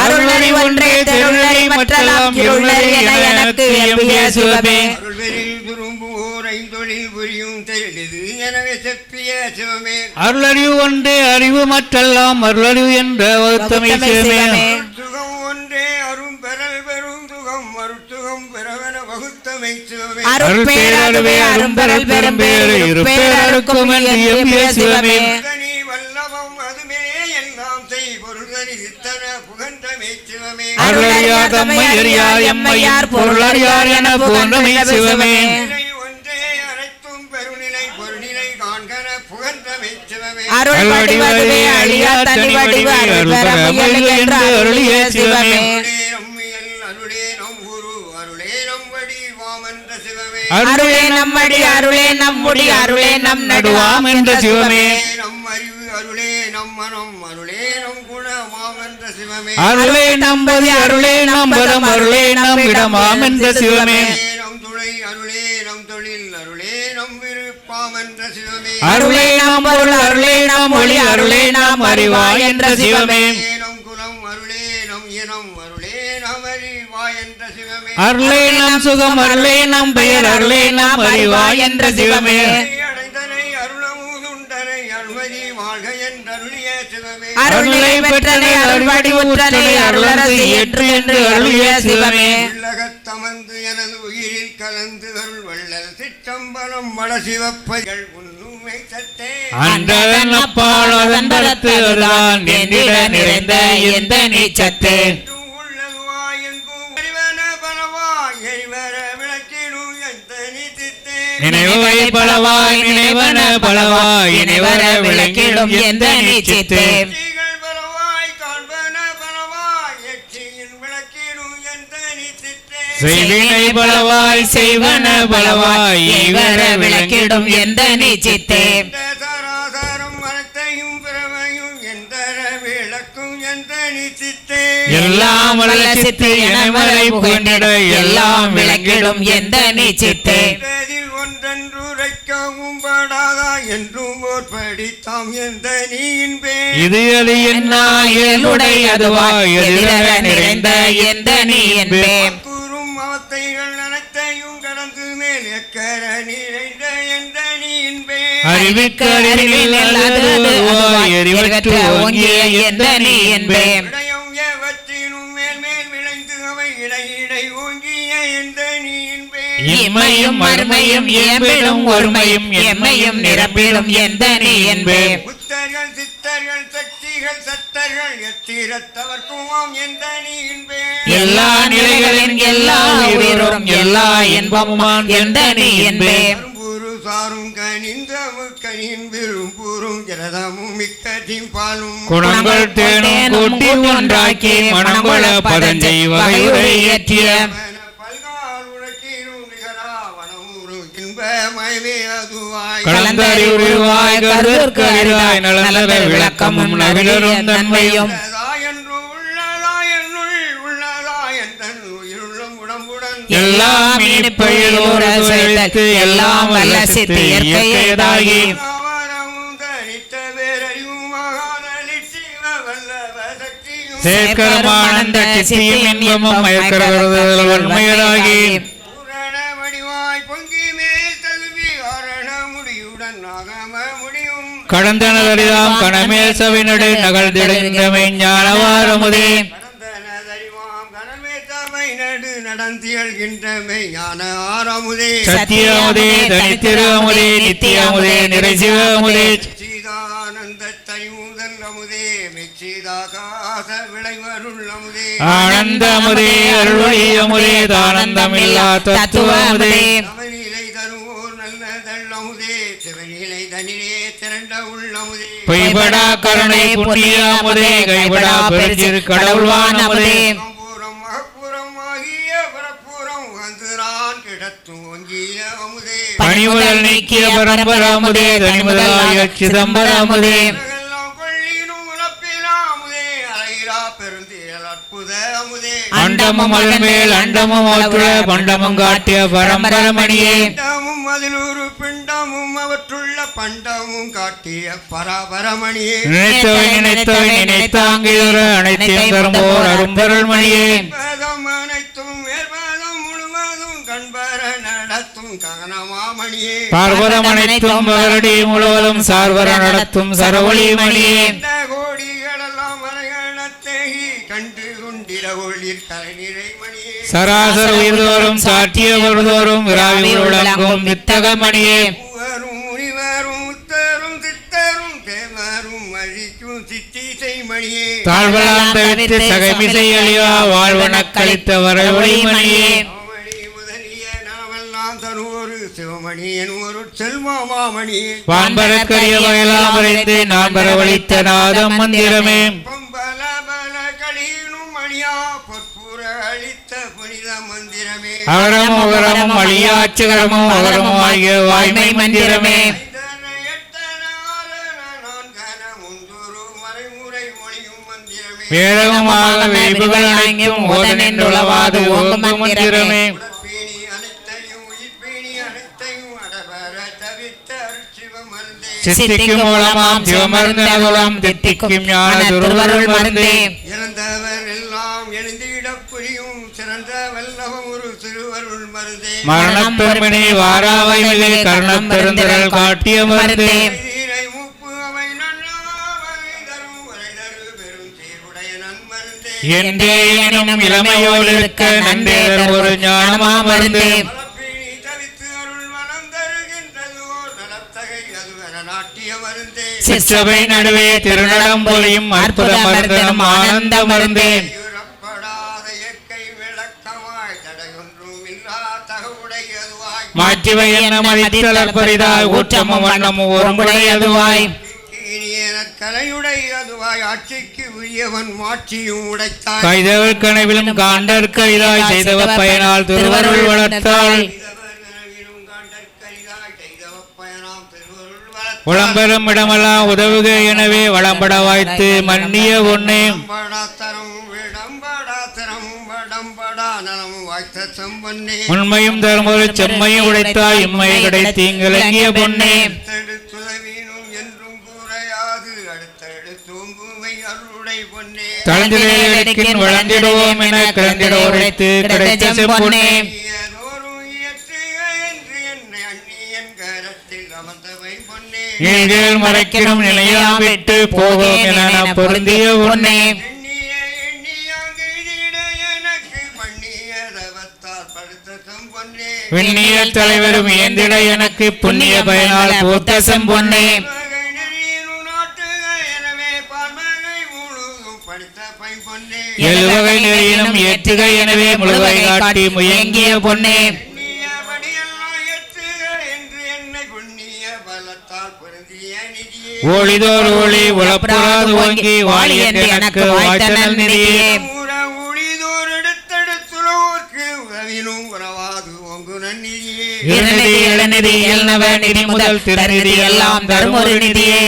அருள்நெறி ஒன்றே தெருள்நெறி மற்றெல்லாம் இருள்நெறி என எனக்கு இயம்பிய சிவமே. அருள்வெறில் விரும்புவோர் ஐந்தொழில் புரியும் தெளிது எனவே செப்பிய சிவமே. அருளறிவு ஒன்றே அறிவு மற்றெல்லாம் அருளறிவு என்ற வகுத்தமை சிவமே. சுகம் ஒன்றே அரும் பெறல் பெரும் சுகம் மருத்துவம் பெறவென வகுத்தமை சிவமே. அருட்பேரருவே அரும்பெறல் பெரும்பேறு இருப்பேரருக்கும் இயம்பிய சிவமே. வல்லவம் அதுமே எல்லாம் செய் பொருள்தனி சித்தன புகன்றமை சிவமே. அருளறியார் தம்மை அறியார் எம்மையார் பொருளறியார் என புகன்றமை சிவமே. ஒன்றே அனைத்தும் பெருநிலை பொருநிலை காண்கன புகன்றமை சிவமே. அருள் வடிவதுவே அழியா தனி வடிவு அருள் பெற முயல் என்று அருளிய சிவமே. அருளே நம் குரு அருளே நம் வடி வாமன்ற சிவமே. அருளே நம்மடி அருளே நம்முடி அருளே நம் நடுவாம் என்ற சிவமே. நம் அறிவு அருளே நம் மனம் அருளே நம் குணமாம் என்ற சிவமே. அருளே நம்பதி அருளே நம்பரம் அருளே நம் இடமாம் என்ற சிவமே. நம் துணை அருளே நம் தொழில் அருளே நம் விருப்பாம் என்ற சிவமே. அருளே நாம் பொருள் அருளே நாம் ஒளி அருளே நாம் அறிவாய் என்ற சிவமே. நம் குலம் அருளே நம் இனம் அருளே நாம் அறிவாய் என்ற சிவமே. அருளே நாம் சுகம் அருளே நாம் பெயர் அருளே நாம் அறிவாய் என்ற சிவமே. அடைந்தனை அருளமுதுண்டனை அருள்மதி வாழ்க என்றருளிய சிவமே. அருளை பெற்றனை அருள்வடி உற்றனை அருளரசு ஏற்று என்று அருளிய சிவமே. உள்ளகத்தமர்ந்து எனது உயிரில் கலந்து அருள் வள்ளல் சிற்றம்பலம் வள சிவப்பதிகள் உண்மை சத்தே. அன்றதன் அப்பால் அதன் பரத்து அதுதான் என்றிட நிறைந்த எந்த நீச்சத்தே. உள்ளதுவாய் எங்கும் அறிவன பலவாய் எரிவர விளக்கிடும் எந்த நீத்தித்தே. நினைவை பலவாய் நினைவன பலவாய் இணைவர விளக்கிடும் எந்த நீச்சித்தே. எச்சிகள் பலவாய் காண்பன பலவாய் எச்சியில் விளக்கிடும் எந்த நீத்தித்தே. செய்வினை பலவாய் செய்வன பலவாய் இவர விளக்கிடும் எந்த நீச்சித்தே. சராசரம் மரத்தையும் பிறவையும் எந்தர விளக்கும் எந்த நீத்தித்தே. எல்லாம் வல்ல சித்து எனமலை புகழ்ந்திட எல்லாம் விளக்கிடும் எந்த நீச்சித்தே. ஒன்றென்று உரைக்கவும் படாதா என்றும் ஓர் படித்தாம் எந்த நீயின் பேர். இது அது என்ன இயலுடை அதுவாய் எதிர நிறைந்த எந்த நீ என்பேன். கூறும் அவத்தைகள் அனைத்தையும் கடந்து மேல் எக்கர நிறைந்த எந்த நீயின் பேர். அறிவிக்க அறிவில் அதுவாய் எரிவற்று ஓங்கிய எந்த நீ என்பேன். இடையும் ஏவற்றினும் மேல் மேல் விளைந்து அவை இடை இடை ஓங்கிய எந்த நீயின் பேர். இம்மையும் மறுமையும் இயம்பிடும் ஒருமையும் எம்மையும் நிரம்பிடும் எந்த நீ என்பேன். புத்தர்கள் சித்தர்கள் சக்திகள் சத்தர்கள் எத்திரத்தவர்க்கும் எந்த நீயின் பேர். எல்லா நிலைகளின் எல்லா உயிரும் எல்லா இன்பமுமான் எந்த நீ என்பேன். குரு சாரும் கனிந்த கனியின் விரும்பூரும் ஜலதமும் மிக்கதின் பாலும் குணங்கள் தேனும் கூட்டி ஒன்றாக்கி மணங்கொள பதஞ்சை வகையுரை ஏற்றிய கலந்தறிவுருவாய் கருதற்கரிதாய் நலந்த விளக்கமும் நவிலரும் தன்மையும் எல்லாம் இனிப்பயிலோடு எல்லாம் வல்ல சித்து இயற்கையதாகி சேர்க்கரமானந்த சித்தியும் இன்பமும் மயக்கரவது வன்மையதாகி கடந்தனதறிதாம் கணமேல் சவினடு நகழ்ந்திடுகின்றமை ஞானவாரமுதே. நடந்தியல்கின்றமை ஞான ஆரமுதே. சத்தியமுதே தனித்திரு அமுதே நித்திய அமுதே நிறைசிவ அமுதே. சீதானந்த தனிமுதல் அமுதே மெச்சிதாகாச விளைவருள் அமுதே. ஆனந்த அமுதே அருள்வழி அமுதே தானந்தமில்லா தத்துவ அமுதே. சமநிலை தருவோர் நல்லதல் அமுதே சிவநிலை தனிலே திரண்ட உள்ளமுதே. பொய்படா கருணை புண்ணிய அமுதே கைபடா பெருஞ்சிறு கடவுள்வான் அமுதே. பணிமுதல் நீக்கிய பரம்பராமுதே தனிமுதலாய சிதம்பரமுதே. அற்புத அமுதே அண்டமும் அதன் மேல் அண்டமும் அவற்றுள்ள பண்டமும் காட்டிய பரம்பரமணியே பிண்டமும் அதில் ஒரு பிண்டமும் அவற்றுள்ள பண்டமும் காட்டிய பராபரமணியே நினைத்தவை நினைத்தாங்கிற அனைத்தையும் தரும்போர் அரும்பொருள் மணியே வேதம் அனைத்தும் வேதம் முழுவதும் கண்பர நடத்தும் ககனமாமணியே பார்வதம் அனைத்தும் பகரடி முழுவதும் சார்வர நடத்தும் சரவொளி மணியே கோடிகளெல்லாம் மரகணத்தேகி கண்டு கொண்டிட ஒளிர் தலைநிறை மணியே சராசர உயிர்தோறும் சாட்டிய பொருள்தோறும் விராவி விளங்கும் வித்தக மணியே மூவரும் முனிவரும் முத்தரும் சித்தரும் தேவரும் அழிக்கும் சித்திசை மணியே தாழ்வலாம் தவிர்த்து சகைமிசை அழிவா வாழ்வனக் கழித்த வரவொளி மணியே மணி முதலிய நாமெல்லாம் தருவோரு சிவமணி ஒரு செல்வமாமணியே வான்பரற்கரிய வகையெல்லாம் வரைந்து நான் வரவழித்த நாதம் மந்திரமே பம்பல பல களியும் மணியா பொற்புற அளித்த புனித மந்திரமே அகரமும் உகரமும் அழியாச்சுகரமும் அகரமும் ஆகிய வாய்மை மந்திரமே ஐந்தன எட்டன ஆறன நான்கன முந்தூறு மறைமுறை மொழியும் மந்திரமே வேதகமாக வெய்புகள் அணையும் ஓதனின்றுளவாது ஓங்கும் மந்திரமே உடற்பேணி அனைத்தையும் உயிர்ப்பேணி அனைத்தையும் அடபர தவித்த அருட்சிவ மருந்தே சித்திக்கும் மூலமாம் சிவமருந்து அகுலம் தித்திக்கும் ஞான துருவருள் மருந்தே இறந்தவர் எல்லாம் எழுந்திடப் புரியும் சிறந்த வல்லவம் ஒரு திருவருள் மருந்தே மரணப் பெருமினி வாராவை மிகு கர்ணம் பெருந்திரள் காட்டிய மருந்தே நீரை மூப்பு அவை நன்னாவை தரும் வரை தரு பெரும் சீருடைய நன்மருந்தே என்றே எனும் இளமையோடு இருக்க நன்றேர் ஒரு ஞானமா மருந்தே மலப்பேணி தவித்து அருள் மனம் தருகின்றது ஓர் நலத்தகை அதுவென நாட்டிய மருந்தே சிற்றபை நடுவே திருநடம் பொலியும் அற்புத மருந்தனும் ஆனந்த மருந்தே உறப்படாத இயற்கை விளக்கமாய் தடையொன்றும் இல்லா தகவுடையதுவாய் மாற்றிவை என்ன மதித்தளர்பரிதாய் ஊற்றமும் வண்ணமும் ஒருங்குடையதுவாய் கலையுடையதுவாய் ஆட்சிக்கு உரியவன் மாட்சியும் உடைத்தாய் கைதவர் கனவிலும் காண்டற்கு இதாய் செய்தவ பயனால் திருவருள் வளர்த்தாள் உளம்பெறும் இடமெல்லாம் உதவுக எனவே வளம்பட வாய்த்து மன்னிய ஒன்னே உண்மையும் தரும் ஒரு செம்மையும் உடைத்தாய் இம்மையை கிடைத்து இங்கிலங்கிய பொன்னே தளந்திலேன் வளர்ந்திடுவோம் என கிளந்திட உரைத்து கிடைத்த செம்பொன்னே நீதில் மறைக்கிடும் நிலையாம் விட்டு போகும் என பொருந்திய பொன்னே விண்ணிய தலைவரும் ஏந்திட எனக்கு புண்ணிய பயனால் பூத்த செம்பொன்னே எழுவகை நெறியினும் ஏற்றுக எனவே முழுவகை காட்டி முயங்கிய பொன்னே ஒளிதோர் ஒளி உளப்புறாது ஓங்கி வாழி என்று எனக்கு வாய்த்தனல் நிதியே இருநிதி இளநிதி இயல்நவ நிதி முதல் திருநிதி எல்லாம் தரும் ஒரு நிதியே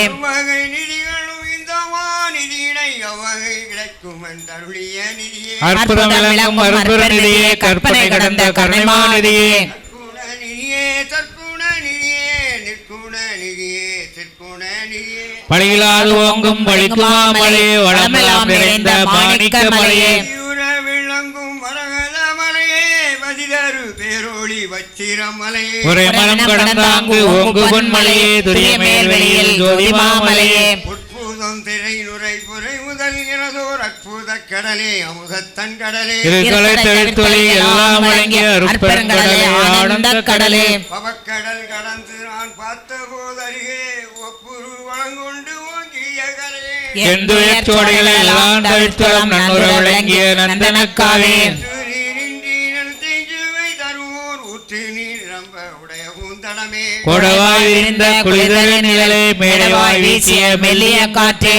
அற்புதம் விளங்கும் அற்புத நிதியே கற்பனை கடந்த கருணைமா நிதியே பழியிலாது ஓங்கும் பழிக்குமா மலையே வளமெல்லாம் நிறைந்த மாணிக்க மலையே ஒரே மனம் கடந்தாங்கு ஓங்கு பொன் மலையே துரிய மேல் வெளியில் ஜோதிமா மலையே திரை நுரை புரை முதல் எனதோர் அற்புத கடலே அமுதத்தன் கடலே திருக்கலை தவிர்த்தொழி எல்லாம் வழங்கிய அருட்பெருங்கடலே ஆனந்த கடலே பவக்கடல் கடந்து நான் பார்த்த போதருகே ஒப்புரு வழங்கொண்டு ஓங்கிய கரையே எந்துயர் சோடைகளை எல்லாம் தவிர்த்தளம் நன்னுற விளங்கிய நந்தனக்காவே கொடவாய் விரிந்த குளிதலை நிழலை மேடவாய் வீசிய மெல்லிய காற்றே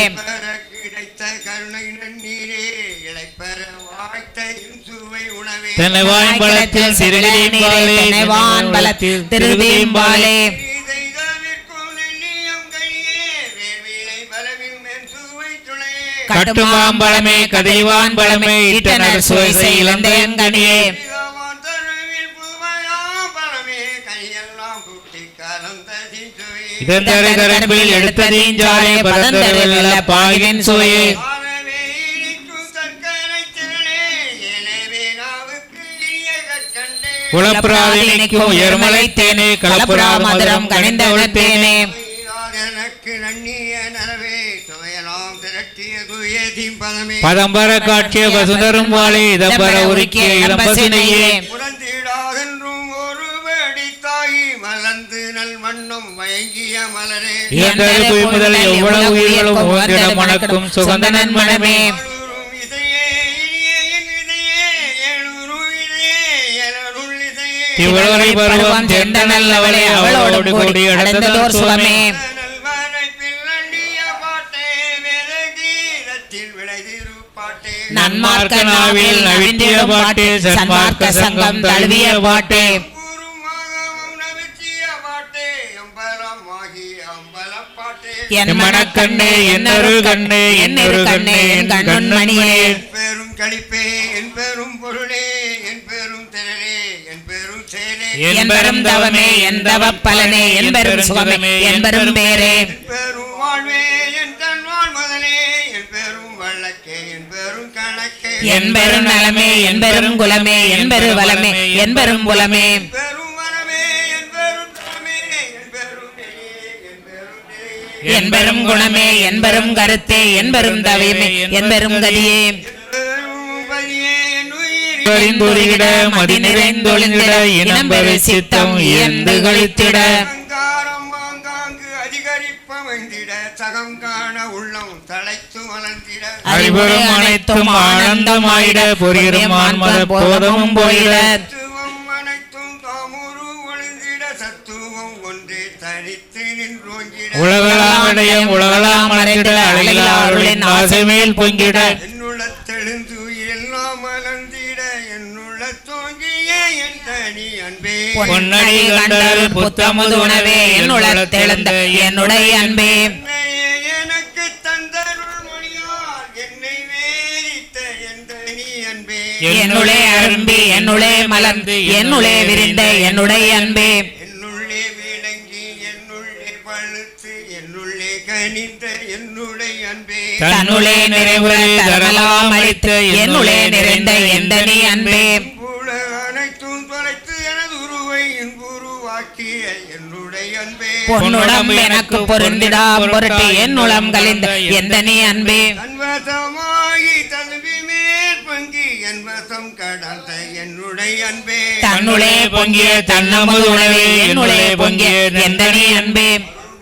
தென்னைவாயின் பலத்தில் சிறுநீரே தென்னைவான் பலத்தில் திருவேம்பாலே கட்டுமாம் பழமே கதைவான் பழமே இட்டனர் சுவை இளந்தையன் கனியே இதவான் தருவில் புதுமையாம் பழமே கையெல்லாம் குட்டி கலந்த தீச்சுவை இதந்தரை கரம்பில் எடுத்ததீஞ்சாலே பதந்தரவில்ல பாகின் சுவையே ஆனவே இனிக்கும் சர்க்கரை திரளே எனவே நாவுக்கு இனிய கற்கண்டே குளப்புறாவினிக்கும் உயர்மலை தேனே கலப்புறா மதுரம் கனிந்தவள் தேனே எனக்கு நன்னிய நரவே துவையலாம் திரட்டிய தூய தீம்பதமே பதம்பர காட்சிய பசுந்தரும் வாழை இதம்பர உருக்கிய இளம்பசினையே புறந்திடாதென்றும் ஒரு வேடித்தாகி மலர்ந்து நல் வண்ணம் மயங்கிய மலரே இயந்தரு குய் முதல் எவ்வளவு உயிர்களும் உகந்திட மணக்கும் சுகந்தனன் மனமே ஏழுரும் இதையே இனிய என் இதையே ஏழுரும் இதையே எனருள் இதையே திவளரை பருவம் சேர்ந்த நல்லவளே அவளோடு கூடி அடைந்ததோர் சுகமே நல்வரைப்பில் அண்டிய பாட்டே வேதகீதத்தில் விளைதிரு பாட்டே நன்மார்க்க நாவில் நவிந்திய பாட்டே சன்மார்க்க சங்கம் தழுவிய பாட்டே குருமாகவும் நவிச்சிய பாட்டே அம்பலமாகி அம்பலப்பாட்டே எம்மனக்கண்ணே என்னரு கண்ணே என்னரு கண்ணே என் கண்ணன் மணியே என் பெரும் களிப்பே என் பெரும் பொருளே என் பெரும் திரளே என் பெரும் செயலே என் பெரும் தவமே என் தவப் பலனே என் பெரும் சுகமே என் பெரும் பேரே என் பெரும் வாழ்வே என் தன்வாழ் முதலே என் பெரும் வழக்கே என் பெரும் கணக்கே என் பெரும் நலமே என் பெரும் குலமே என் பெரு வளமே என் பெரும் புலமே பெரும் வரமே என் பெரும் தரமே என் பெரும் நெறியே என் பெரும் நெறியே என் பெரும் குணமே என் பெரும் கருத்தே என் பெரும் தவமே என் பெரும் கதியே பெரும் பதியே என் உயிர் பரிந்துரிகிட மதி நிறைந்தொழிந்திட இனம் பெரு சித்தம் இயந்து கழித்திட அங்காரம் ஆங்காங்கு அதிகரிப்பமைந்திட சகம் காண உள்ளம் தலைத்து மலர்ந்திட அறிவரும் அனைத்தும் ஆனந்தமாயிட பொறியிரும் ஆன்மத போதமும் போயிட தத்துவம் அனைத்தும் தாமுரு ஒளிந்திட சத்துவம் ஒன்றே தனித்து நின்றோங்கிட உலகலாம் இடையம் உலகலாம் மறைந்திட அழகிலாருளின் ஆசைமேல் பொங்கிட என்னுள்ளத்தெழுந்து எல்லாம் மலர்ந்திட என்னுள்ள தோங்கிய என் தனி அன்பே பொன்னடி கண்டல் புத்தமுது உணவே என்னுளத்தெழுந்த என்னுடைய அன்பே என்னையே எனக்கு தந்தருள் மொழியால் என்னை வேதித்த என் தனி அன்பே என்னுளே அரும்பி என்னுளே மலர்ந்து என்னுளே விரிந்த என்னுடைய அன்பே என்னுள்ளே விளங்கி என்னுள்ளே பழுத்து என்னுள்ளே கனிந்த என்னுடைய அன்பே தன்னுளே நிறைவுரை தரலாம் அளித்து என்னுளே நிறைந்த எந்தனி அன்பே புல அனைத்தும் தொலைத்து எனது உருவை இன்புருவாக்கிய என்னுடைய அன்பே பொன்னுடம் எனக்கு பொருந்திடா பொருட்டு என்னுளம் கலிந்த எந்தனி அன்பே தன்வசமாகி தழுவி மேற் பங்கி என் வசம் கடந்த என்னுடைய அன்பே தன்னுளே பொங்கிய தன்னமுது உணவே என்னுளே பொங்கிய எந்தனி அன்பே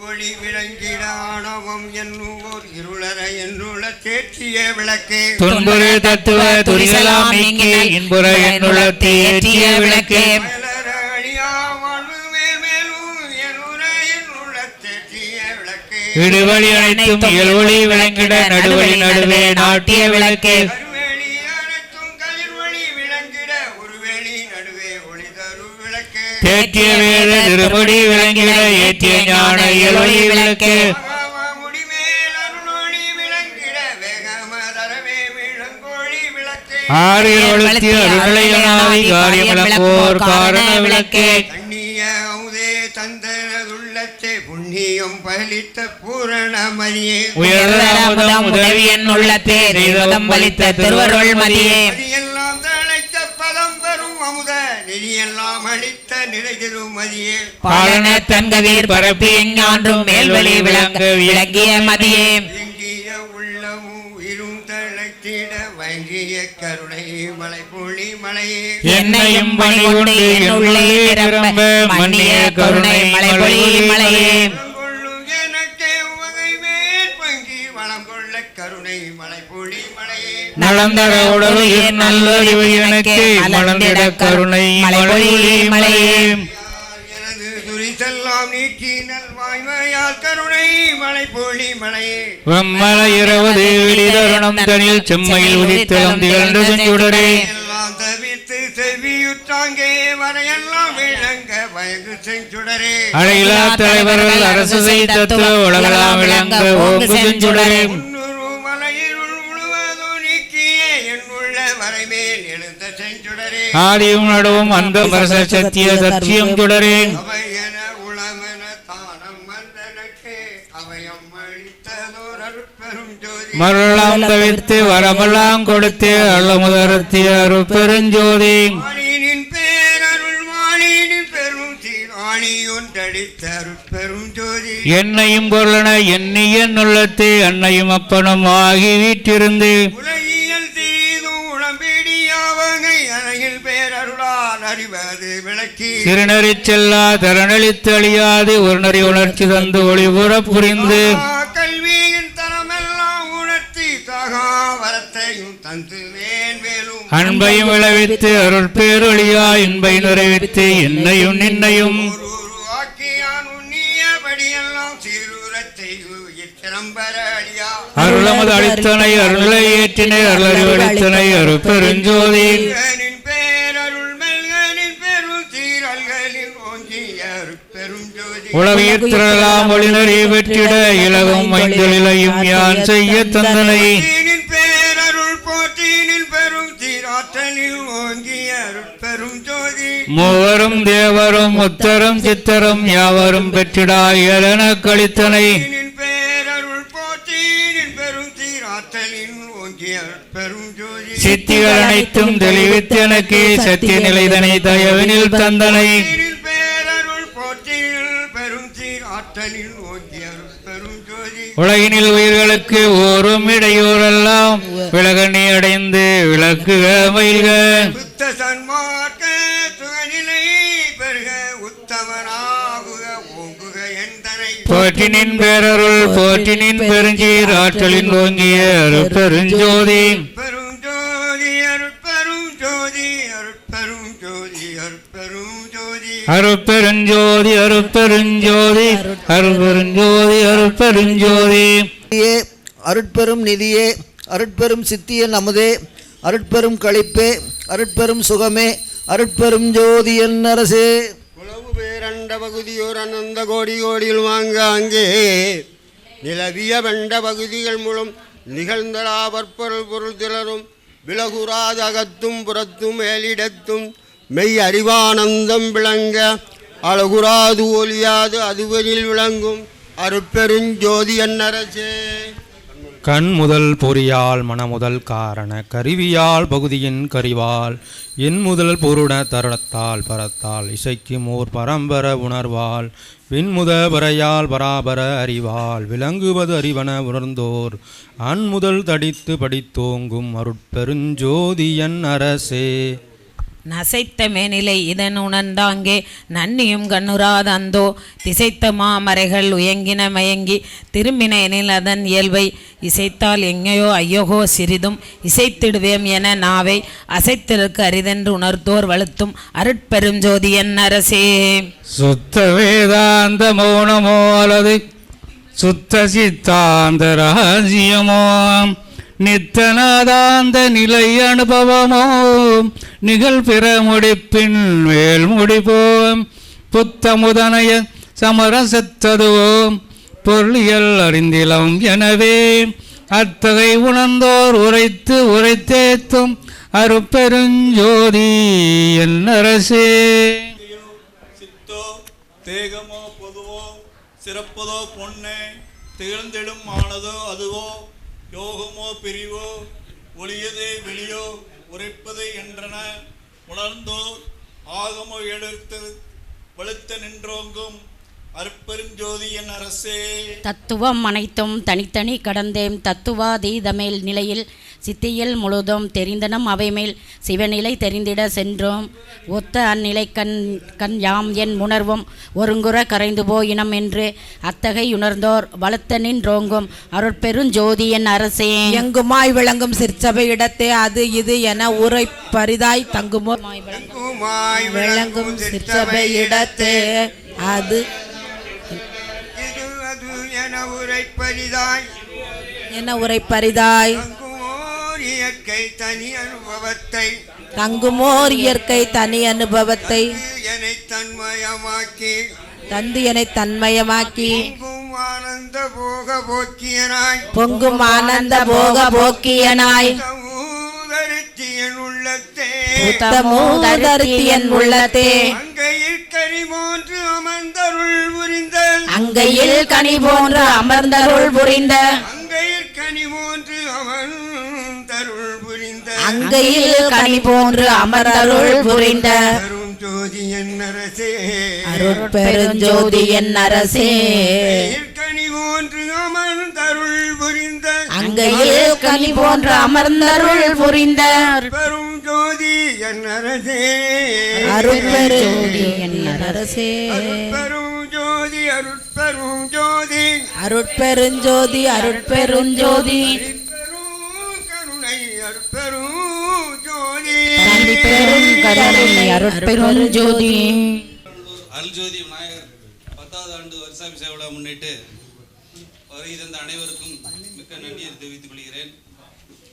ஒளி விளங்கிட ஆணவம் என்னுவோர் இருளற என்னுள்ள தேற்றிய விளக்கே துன்புறு தத்துவ துரிசலாம் நீங்கி இன்புற என்னுள்ள தேற்றிய விளக்கே மலர அழியா வாழ்வு மேல் மேலும் என்னுற என்னுள்ள தேற்றிய விளக்கே இடுவழி அனைத்தும் இயல்வொளி விளங்கிட நடுவழி நடுவே நாட்டிய விளக்கே கருவேலி அனைத்தும் கதிர்வழி விளங்கிட ஒருவேலி நடுவே ஒளி தரு விளக்கே தேற்றிய வேத திருமுடி விளங்கிட ஏற்றிய ஞான இயல்வொளி விளக்கே முடிமேல் அருளொளி விளங்கிட வேகமதரவே விளங்கொழி விளக்கே ஆறில் ஒழுத்தி அருளையனாவி காரியம் விளக்குவோர் காரண விளக்கே கண்ணிய அமுதே தந்தனதுள்ளத்தே புண்ணியம் பலித்த பூரணமதியே உயர்தமுதம் உதவி என்னுள்ளத்தே தெய்வதம் வலித்த திருவருள் மதியே எல்லாம் தழைத்த பதம் பெறும் அமுத நெறியெல்லாம் அளித்த நிலை திருமதியே பாலன தன்கவீர் பரப்பி எஞ்ஞான்றும் மேல்வழி விளங்க விளங்கிய மதியே இங்கிய உள்ளமும் உயிரும் தழைத்திட வங்கிய கருணை மலை பொழி மலையே என்னையும் பணி கொண்டு என்னுள்ளே நிரம்ப மன்னிய கருணை மலைபொழி மலையே கொள்ளும் எனக்கே உவகை மேற் பங்கி வளம் கொள்ள கருணை மலை பொழி மலையே நலந்தர உடலுயிர் நல்லறிவு எனக்கு மலர்ந்திட கருணை மலைபொழி மலையே எனது துரிசெல்லாம் நீக்கி நல்வாய்மையால் கருணை மலை பொழி மலையே வெம்மல இரவது விழிதருணம் தனில் செம்மையில் உதித்தளம் திகழ்ந்து செஞ்சுடரே எல்லாம் தவித்து செவியுற்றாங்கே வரையெல்லாம் விளங்க வயது செஞ்சுடரே அழகிலா தலைவர்கள் அரசு செய்த உலகலாம் விளங்க ஓங்கு செஞ்சுடரே முன்னூறு மலையிருள் உள்ள வரைமேல் எழுந்த செஞ்சுடரே ஆதியும் நடுவும் அந்த பரச சத்திய சத்தியம் சுடரே அவையன உளமென தானம் வந்தனக்கே அவையம் அளித்ததோர் அருட்பெரும் ஜோதி மருளாம் தவிர்த்து வரமெல்லாம் கொடுத்து அள்ளமுதர்த்தி அருட்பெருஞ்சோதி வாணியின் பேரருள் வாணியின் பெரும் தீராணியொன்றடித்த அருட்பெரும் ஜோதி என்னையும் பொருளன எண்ணிய நுள்ளத்து அன்னையும் அப்பனும் ஆகி வீட்டிருந்து உலகியல் தீதும் உளம்பேடியாவகை அணையில் பேரருளால் அறிவது விளக்கி சிறுநறி செல்லா தரணளித்து அழியாது ஒரு நறி உணர்ச்சி தந்து ஒளிபுற புரிந்து கல்வியின் தரமெல்லாம் உணர்த்தி தகா வரத்தையும் தந்து வேலும் அன்பையும் விளைவித்து அருள் பேரொழியா இன்பை நிறைவித்து என்னையும் நின்னையும் ஆக்கியான் உன்னியபடியெல்லாம் சீருரத்தை திறம்பர அழியா அருளமது அளித்தனை அருளை ஏற்றினை அருளறிவளித்தனை அருட்பெருஞ்சோதி பேரருள் மெல்கனின் பெரும் சீரல்களில் ஓங்கிய அருட்பெரும் ஜோதி உலகில் திரளாம் ஒளிநறி பெற்றிட இலகும் மைந்தொழிலையும் யான் செய்ய தந்தனை பேரருள் போற்றினில் பெரும் சீராற்றலில் ஓங்கிய அருட்பெரும் ஜோதி மூவரும் தேவரும் உத்தரம் சித்தரும் யாவரும் பெற்றிடாயலன கழித்தனை பேரருள் போற்றினில் பெரும் சீராற்றலில் ஓங்கிய அருட்பெரும் ஜோதி சித்திகள் அனைத்தும் தெளிவித்து எனக்கு சத்திய நிலைதனை தயவினில் தந்தனை பேரருள் போற்றினில் பெரும் சீராற்றலில் ஓங்கிய அருட்பெரும் ஜோதி உலகினில் உயிர்களுக்கு ஓரும் இடையூறெல்லாம் விலகணி அடைந்து விளக்குக மயில்க புத்த சன்மார்க்க சுகநிலை பெருக உத்தமனாகுக ஓங்குக எந்தனை போற்றினின் பேரருள் போற்றினின் பெருஞ்சீர் ஆற்றலின் ஓங்கிய அருட்பெருஞ்சோதி பெரும் ஜோதி அருட்பெரும் ஜோதி அருட்பெரும் ஜோதி அருட்பெரும் ஜோதி அருட்பெருஞ்சோதி அருட்பெருஞ்சோதி அருட்பெருஞ்சோதி அருட்பெருஞ்சோதி அருட்பெரும் நிதியே அருட்பெரும் சித்தியன் அமுதே அருட்பெரும் களிப்பே அருட்பெரும் சுகமே அருட்பெரும் ஜோதி என் அரசே உளவு பேரண்ட பகுதியோர் அனந்த கோடி கோடியில் வாங்க அங்கே நிலவிய வெண்ட பகுதிகள் மூலம் நிகழ்ந்தலா பற்பொருள் பொருள் திலரும் விலகுராத அகத்தும் புறத்தும் மேலிடத்தும் மெய் அறிவானந்தம் விளங்க அழகுராது ஒலியாது அதுவரில் விளங்கும் அருட்பெருஞ்சோதி என் அரசே கண் முதல் பொறியால் மனமுதல் காரண கருவியால் பகுதியின் கரிவால் என் முதல் பொருண தருணத்தால் பரத்தால் இசைக்கும் ஓர் பரம்பர உணர்வால் விண்முத பறையால் பராபர அறிவால் விளங்குவது அறிவன உணர்ந்தோர் அன்முதல் தடித்து படித்தோங்கும் அருட்பெருஞ்சோதியன் அரசே நசைத்த மேனிலை இதன் உணர்ந்தாங்கே நன்னியும் கண்ணுராதந்தோ திசைத்த மாமறைகள் உயங்கின மயங்கி திரும்பின எனில் அதன் இயல்பை இசைத்தால் எங்கேயோ ஐயோகோ சிறிதும் இசைத்திடுவேம் என நாவை அசைத்திருக்கு அரிதென்று உணர்த்தோர் வலுத்தும் அருட்பெருஞ்சோதி என் அரசே சுத்த வேதாந்த மௌனமோ அல்லது சுத்த சித்தாந்த ரகசியமோ நித்தனாதாந்த நிலை அனுபவமோ நிகழ்பிற முடிப்பின் மேல் முடிப்போம் புத்த முதனைய சமரசத்ததுவோம் பொருளியல் அறிந்திலம் எனவே அத்தகை உணர்ந்தோர் உரைத்து உரைத்தேத்தும் அருட்பெருஞ்சோதி என் அரசே சித்தோ தேகமோ பொதுவோ சிறப்பதோ பொன்னே திகழ்ந்திடும் ஆனதோ அதுவோ யோகமோ பிரிவோ ஒளியதே வெளியோ உரைப்பது என்றன உணர்ந்தோர் ஆகமோ எடுத்து வலுத்த நின்றோங்கும் அருட்பெருஞ்சோதி என் அரசே தத்துவம் அனைத்தும் தனித்தனி கடந்தேம் தத்துவாதீதமேல் நிலையில் சித்தியில் முழுதும் தெரிந்தனம் அவைமேல் சிவநிலை தெரிந்திட சென்றோம் ஒத்த அந்நிலை கண் யாம் என் உணர்வும் ஒருங்குற கரைந்து போயினம் என்று அத்தகை உணர்ந்தோர் வளர்த்த நின்றோங்கும் அருட்பெருஞ்சோதி என் அரசே எங்குமாய் விளங்கும் சிற்சபை இடத்தே அது இது என உரை பரிதாய் தங்குமோ விளங்கும் சிற்சபை இடத்தே அது என உரை பரிதாய் இயற்கை தனி அனுபவத்தை தங்குமோர் இயற்கை தனி அனுபவத்தை தன்மயமாக்கி தந்து என தன்மயமாக்கி ஆனந்த போக போக்கியனாய் பொங்கும் ஆனந்த போக போக்கியனாய் தருத்தியன் உள்ளத்தே தருத்தியன் உள்ளத்தே அங்கையில் கனி போன்று அமர்ந்தருள் புரிந்த அங்கையில் கனி போன்று அமர்ந்தருள் புரிந்த அங்கையில் கனி போன்று அமர்ந்தருள் புரிந்த அங்கையில் கனி போன்று அமர்ந்தருள் புரிந்த அரும் ஜோதி என் அரசே அருட்பெருஞ்சோதி என் அரசே கனி போன்று அமர்ந்தருள் புரிந்த அங்கையில் கனி போன்று அமர்ந்தருள் புரிந்த பெரும் ஜோதி என் அரசே அருட்பெருஞ்சோதி என் அரசே அருட்பெரும் ஜோதி அருட்பெரும் ஜோதி அருட்பெருஞ்சோதி அருட்பெருஞ்சோதி பெரும் கருணை அருட்பெரும் ஜோதி பெரும் கருணை அருட்பெருஞ்சோதி. அருள்ஜோதி விநாயகர் 10வது ஆண்டு வருஷாபிஷேக விழா முன்னிட்டு வருகை தந்த அனைவருக்கும் மிக்க நன்றியை தெரிவித்துக் கொள்கிறேன்.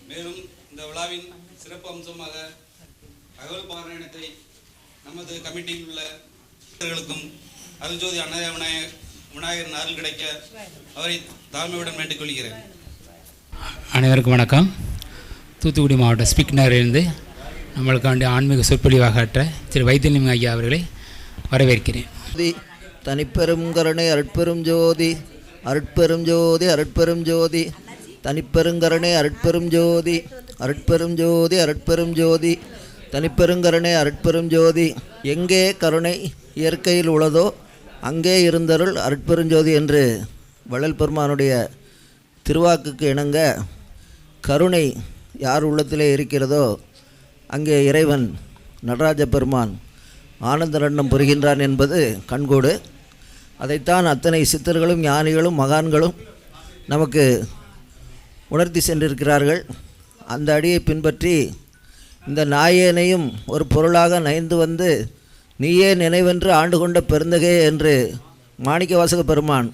மேலும் இந்த விழாவின் சிறப்பு அம்சமாக தகவல் பாராயணத்தை நமது கமிட்டியில் உள்ள அருள்ஜோதி அன்னதாய விநாயகரின் அருள் கிடைக்க அவரை தாழ்மையுடன் வேண்டிக் கொள்கிறேன். அனைவருக்கும் வணக்கம். தூத்துக்குடி மாவட்ட ஸ்பீக்கரிலிருந்து நம்மளுக்காண்டி ஆன்மீக சொற்பொழிவாகற்ற திரு வைத்தியலிங்கம் ஐயா அவர்களை வரவேற்கிறேன். தனிப்பெரும் கருணை அருட்பெரும் ஜோதி அருட்பெரும் ஜோதி அருட்பெரும் ஜோதி தனிப்பெருங்கருணை அருட்பெரும் ஜோதி அருட்பெரும் ஜோதி அருட்பெரும் ஜோதி தனிப்பெருங்கருணை அருட்பெரும் ஜோதி. எங்கே கருணை இயற்கையில் உள்ளதோ அங்கே இருந்தருள் அருட்பெருஞ்சோதி என்று வள்ளல் பெருமானுடைய திருவாக்குக்கு இணங்க கருணை யார் உள்ளத்திலே இருக்கிறதோ அங்கே இறைவன் நடராஜ பெருமான் ஆனந்தரண்டம் புரிகின்றான் என்பது கண்கூடு. அதைத்தான் அத்தனை சித்தர்களும் ஞானிகளும் மகான்களும் நமக்கு உணர்த்தி சென்றிருக்கிறார்கள். அந்த அடியை பின்பற்றி இந்த நாயேனையும் ஒரு பொருளாக நயந்து வந்து நீயே நினைவென்று ஆண்டு கொண்ட பெருந்தகே என்று மாணிக்கவாசக பெருமான்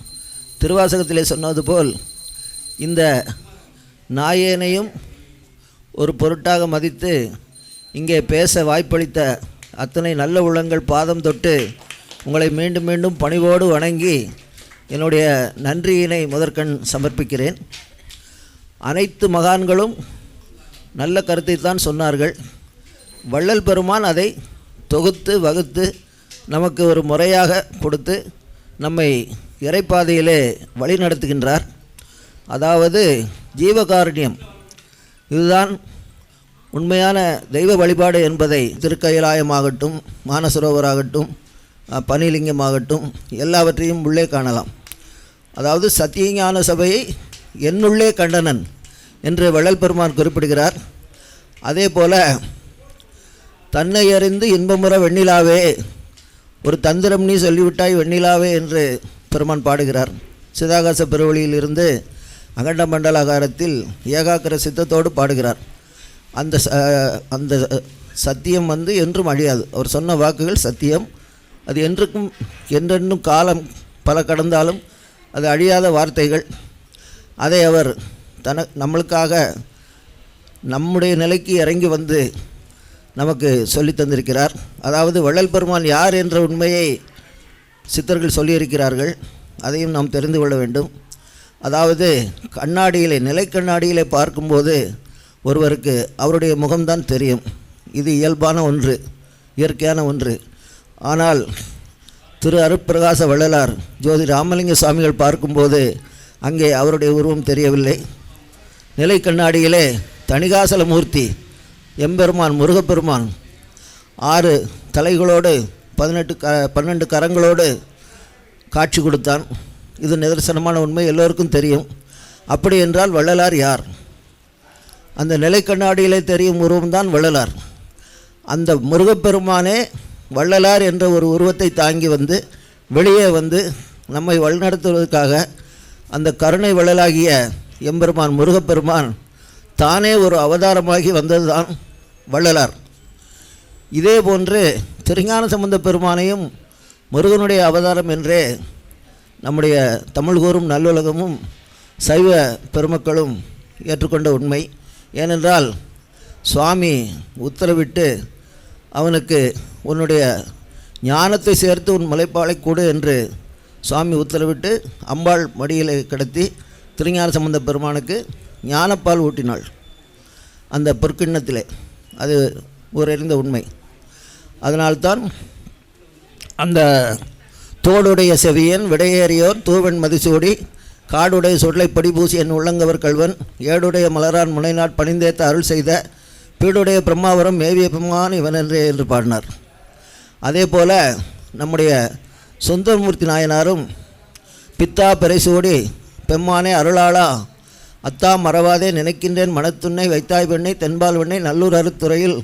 திருவாசகத்திலே சொன்னது போல் இந்த நாயேனையும் ஒரு பொருட்டாக மதித்து இங்கே பேச வாய்ப்பளித்த அத்தனை நல்ல உள்ளங்கள் பாதம் தொட்டு உங்களை மீண்டும் மீண்டும் பணிவோடு வணங்கி என்னுடைய நன்றியினை முதற்கண் சமர்ப்பிக்கிறேன். அனைத்து மகான்களும் நல்ல கருத்தை தான் சொன்னார்கள். வள்ளல் பெருமான் அதை தொகுத்து வகுத்து நமக்கு ஒரு முறையாக கொடுத்து நம்மை இறைப்பாதையிலே வழி நடத்துகின்றார். அதாவது ஜீவகாருண்யம், இதுதான் உண்மையான தெய்வ வழிபாடு என்பதை திருக்கயிலாயமாகட்டும் மானசரோவராகட்டும் பனிலிங்கமாகட்டும் எல்லாவற்றையும் உள்ளே காணலாம். அதாவது சத்தியஞான சபையை என்னுள்ளே கண்டனன் என்று வள்ளல் பெருமான் குறிப்பிடுகிறார். அதே போல் தன்னை அறிந்து இன்பமுற வெண்ணிலாவே ஒரு தந்திரம் நீ சொல்லிவிட்டாய் வெண்ணிலாவே என்று பெருமான் பாடுகிறார். சிதாகாச பெருவழியிலிருந்து அகண்ட மண்டலாகாரத்தில் ஏகாக்கிர சித்தத்தோடு பாடுகிறார். அந்த சத்தியம் என்றும் அழியாது. அவர் சொன்ன வாக்குகள் சத்தியம். அது என்றுக்கும் என்றென்றும் காலம் பல கடந்தாலும் அது அழியாத வார்த்தைகள். அதை அவர் நம்மளுக்காக நம்முடைய நிலைக்கு இறங்கி வந்து நமக்கு சொல்லி தந்திருக்கிறார். அதாவது வள்ளல் பெருமான் யார் என்ற உண்மையை சித்தர்கள் சொல்லியிருக்கிறார்கள். அதையும் நாம் தெரிந்து கொள்ள வேண்டும். அதாவது கண்ணாடியிலே நிலைக்கண்ணாடியிலே பார்க்கும்போது ஒருவருக்கு அவருடைய முகம்தான் தெரியும். இது இயல்பான ஒன்று, இயற்கையான ஒன்று. ஆனால் திரு அருட்பிரகாச வள்ளலார் ஜோதி ராமலிங்க சுவாமிகள் பார்க்கும்போது அங்கே அவருடைய உருவம் தெரியவில்லை. நிலை கண்ணாடியிலே தணிகாசல மூர்த்தி எம்பெருமான் முருகப்பெருமான் 6 தலைகளோடு 12 கரங்களோடு காட்சி கொடுத்தான். இது நிதர்சனமான உண்மை, எல்லோருக்கும் தெரியும். அப்படி என்றால் வள்ளலார் யார்? அந்த நிலை கண்ணாடியிலே தெரியும் உருவம்தான் வள்ளலார். அந்த முருகப்பெருமானே வள்ளலார் என்ற ஒரு உருவத்தை தாங்கி வந்து வெளியே வந்து நம்மை வழிநடத்துவதற்காக அந்த கருணை வள்ளலாகிய எம்பெருமான் முருகப்பெருமான் தானே ஒரு அவதாரமாகி வந்ததுதான் வள்ளலார். இதே போன்று திருஞான சம்பந்த பெருமானையும் முருகனுடைய அவதாரம் என்றே நம்முடைய தமிழ் கூறும் நல்லுலகமும் சைவ பெருமக்களும் ஏற்றுக்கொண்ட உண்மை. ஏனென்றால் சுவாமி உத்தரவிட்டு அவனுக்கு உன்னுடைய ஞானத்தை சேர்த்து உன் முளைப்பாலை கொடு என்று சுவாமி உத்தரவிட்டு அம்பாள் மடியில் கிடத்தி திருஞான சம்பந்த பெருமானுக்கு ஞானப்பால் ஊட்டினாள் அந்த பொற்கிண்ணத்திலே. அது ஊரறிந்த உண்மை. அதனால்தான் அந்த தோடுடைய செவியன் விடையேறியோர் தூவன் மதிசூடி காடுடைய சொல்லை படிபூசி என் உள்ளங்கவர் கல்வன் ஏடுடைய மலரான் முனைநாட் பணிந்தேத்த அருள் செய்த பீடுடைய பிரம்மாவரம் மேவிய பெம்மான் இவன் என்று பாடினார். அதே போல் நம்முடைய சுந்தரமூர்த்தி நாயனாரும் பித்தா பெரைசூடி பெம்மானே அருளாளா அத்தா மறவாதே நினைக்கின்றேன் மனத்துன்னை வைத்தாய் பெண்ணை தென்பால் வெண்ணை நல்லூர் அருத்துறையில்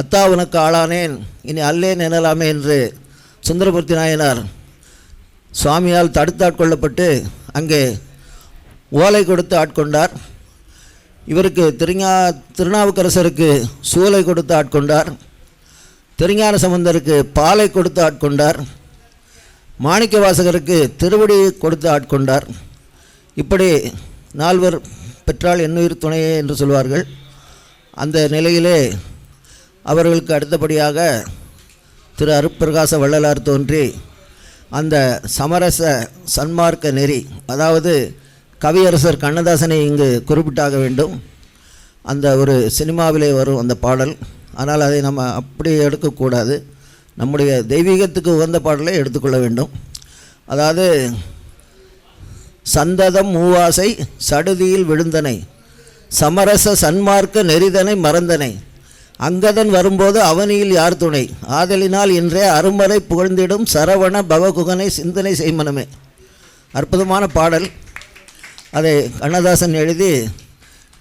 அத்தா உனக்கு ஆளானேன் இனி அல்லேன் எனலாமே என்று சுந்தரமூர்த்தி நாயனார் சுவாமியால் தடுத்து ஆட்கொள்ளப்பட்டு அங்கே ஓலை கொடுத்து ஆட்கொண்டார். இவருக்கு திருநாவுக்கரசருக்கு சூலை கொடுத்து ஆட்கொண்டார். திருஞான சம்பந்தருக்கு பாலை கொடுத்து ஆட்கொண்டார். மாணிக்க வாசகருக்கு திருவடி கொடுத்து ஆட்கொண்டார். இப்படி 4 பெற்றால் என்னுயிர் துணையே என்று சொல்வார்கள். அந்த நிலையிலே அவர்களுக்கு அடுத்தபடியாக திரு அருட்பிரகாச வள்ளலார் தோன்றி அந்த சமரச சன்மார்க்க நெறி, அதாவது கவியரசர் கண்ணதாசனை இங்கு குறிப்பிட்டாக வேண்டும். அந்த ஒரு சினிமாவிலே வரும் அந்த பாடல். ஆனால் அதை நம்ம அப்படி எடுக்கக்கூடாது. நம்முடைய தெய்வீகத்துக்கு உகந்த பாடலை எடுத்துக்கொள்ள வேண்டும். அதாவது சந்ததம் மூவாசை சடுதியில் விழுந்தனை சமரச சன்மார்க்க நெறிதனை மறந்தனை அங்கதன் வரும்போது அவனியில் யார் துணை ஆதலினால் இன்றே அருமறை புகழ்ந்திடும் சரவண பவகுகனை சிந்தனை செய்மனமே. அற்புதமான பாடல். அதை கண்ணதாசன் எழுதி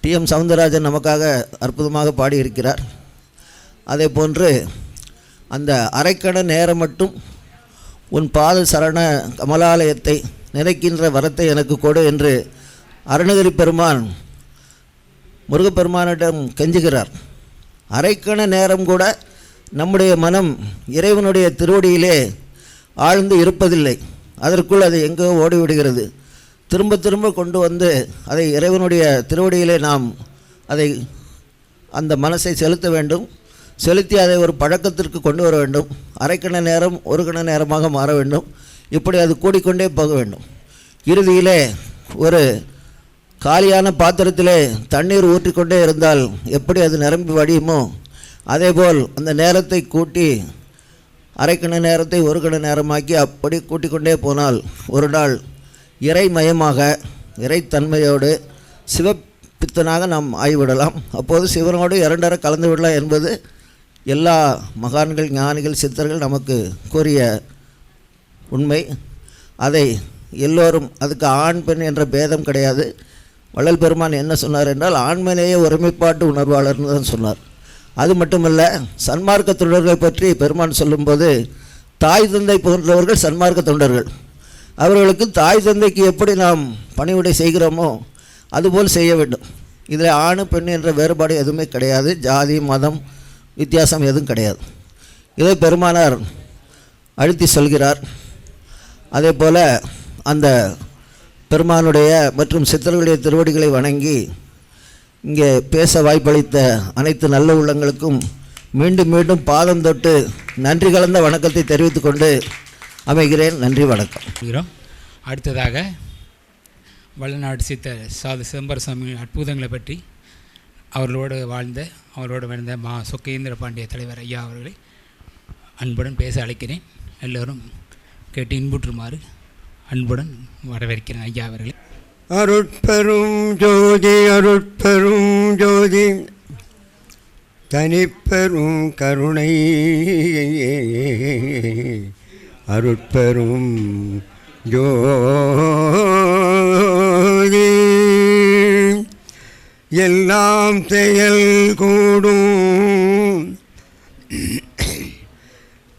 டி.எம். சவுந்தரராஜன் நமக்காக அற்புதமாக பாடியிருக்கிறார். அதே போன்று அந்த அரைக்கண நேரம் மட்டும் உன் பாத சரண கமலாலயத்தை நினைக்கின்ற வரத்தை எனக்கு கொடு என்று அருணகிரி பெருமான் முருகப்பெருமானிடம் கெஞ்சுகிறார். அரைக்கண நேரம் கூட நம்முடைய மனம் இறைவனுடைய திருவடியிலே ஆழ்ந்து இருப்பதில்லை. அதற்குள் அது எங்கோ ஓடிவிடுகிறது. திரும்ப திரும்ப கொண்டு வந்து அதை இறைவனுடைய திருவடியிலே நாம் அதை அந்த மனசை செலுத்த வேண்டும். செலுத்தி அதை ஒரு பழக்கத்திற்கு கொண்டு வர வேண்டும். அரைக்கண நேரம் ஒரு கண நேரமாக மாற வேண்டும். இப்படி அது கூடிக்கொண்டே போக வேண்டும். இறுதியிலே ஒரு காலியான பாத்திரத்திலே தண்ணீர் ஊற்றிக்கொண்டே இருந்தால் எப்படி அது நிரம்பி வடியுமோ அதேபோல் அந்த நேரத்தை கூட்டி அரைக்கண நேரத்தை ஒரு கண நேரமாக்கி அப்படி கூட்டிக்கொண்டே போனால் ஒரு நாள் இறைமயமாக இறைத்தன்மையோடு சிவப்பித்தனாக நாம் ஆகிவிடலாம். அப்போது சிவனோடு இரண்டரை கலந்து விடலாம் என்பது எல்லா மகான்கள் ஞானிகள் சித்தர்கள் நமக்கு கூறிய உண்மை. அதை எல்லோரும், அதுக்கு ஆண் பெண் என்ற பேதம் கிடையாது. வள்ளல் பெருமான் என்ன சொன்னார் என்றால் ஆண்மனேய ஒருமைப்பாட்டு உணர்வாளர்னு தான் சொன்னார். அது மட்டுமல்ல, சன்மார்க்க தொண்டர்களை பற்றி பெருமான் சொல்லும்போது தாய் தந்தை போன்றவர்கள் சன்மார்க்க தொண்டர்கள். அவர்களுக்கு தாய் தந்தைக்கு எப்படி நாம் பணிவிடை செய்கிறோமோ அதுபோல் செய்ய வேண்டும். இதில் ஆண் பெண் என்ற வேறுபாடு எதுவுமே கிடையாது. ஜாதி மதம் வித்தியாசம் எதுவும் கிடையாது. இதை பெருமானார் அழுத்தி சொல்கிறார். அதே போல் அந்த பெருமானுடைய மற்றும் சித்தர்களுடைய திருவடிகளை வணங்கி இங்கே பேச வாய்ப்பளித்த அனைத்து நல்ல உள்ளங்களுக்கும் மீண்டும் மீண்டும் பாதம் தொட்டு நன்றி கலந்த வணக்கத்தை தெரிவித்துக் கொண்டு அமைகிறேன். நன்றி, வணக்கம். அடுத்ததாக வளநாடு சித்தர் சாது சிதம்பரசாமி அற்புதங்களை பற்றி அவர்களோடு வாழ்ந்த மா சொக்கேந்திர பாண்டிய தலைவர் ஐயா அவர்களை அன்புடன் பேச அழைக்கிறேன். எல்லோரும் கேட்டு இன்புற்றுமாறு அன்புடன் வரவேற்கிறேன் ஐயா அவர்களே. அருட்பெரும் ஜோதி அருட்பெரும் ஜோதி தனிப்பெரும் கருணை அருட்பெரும் ஜோதி எல்லாம் செயல் கூடும்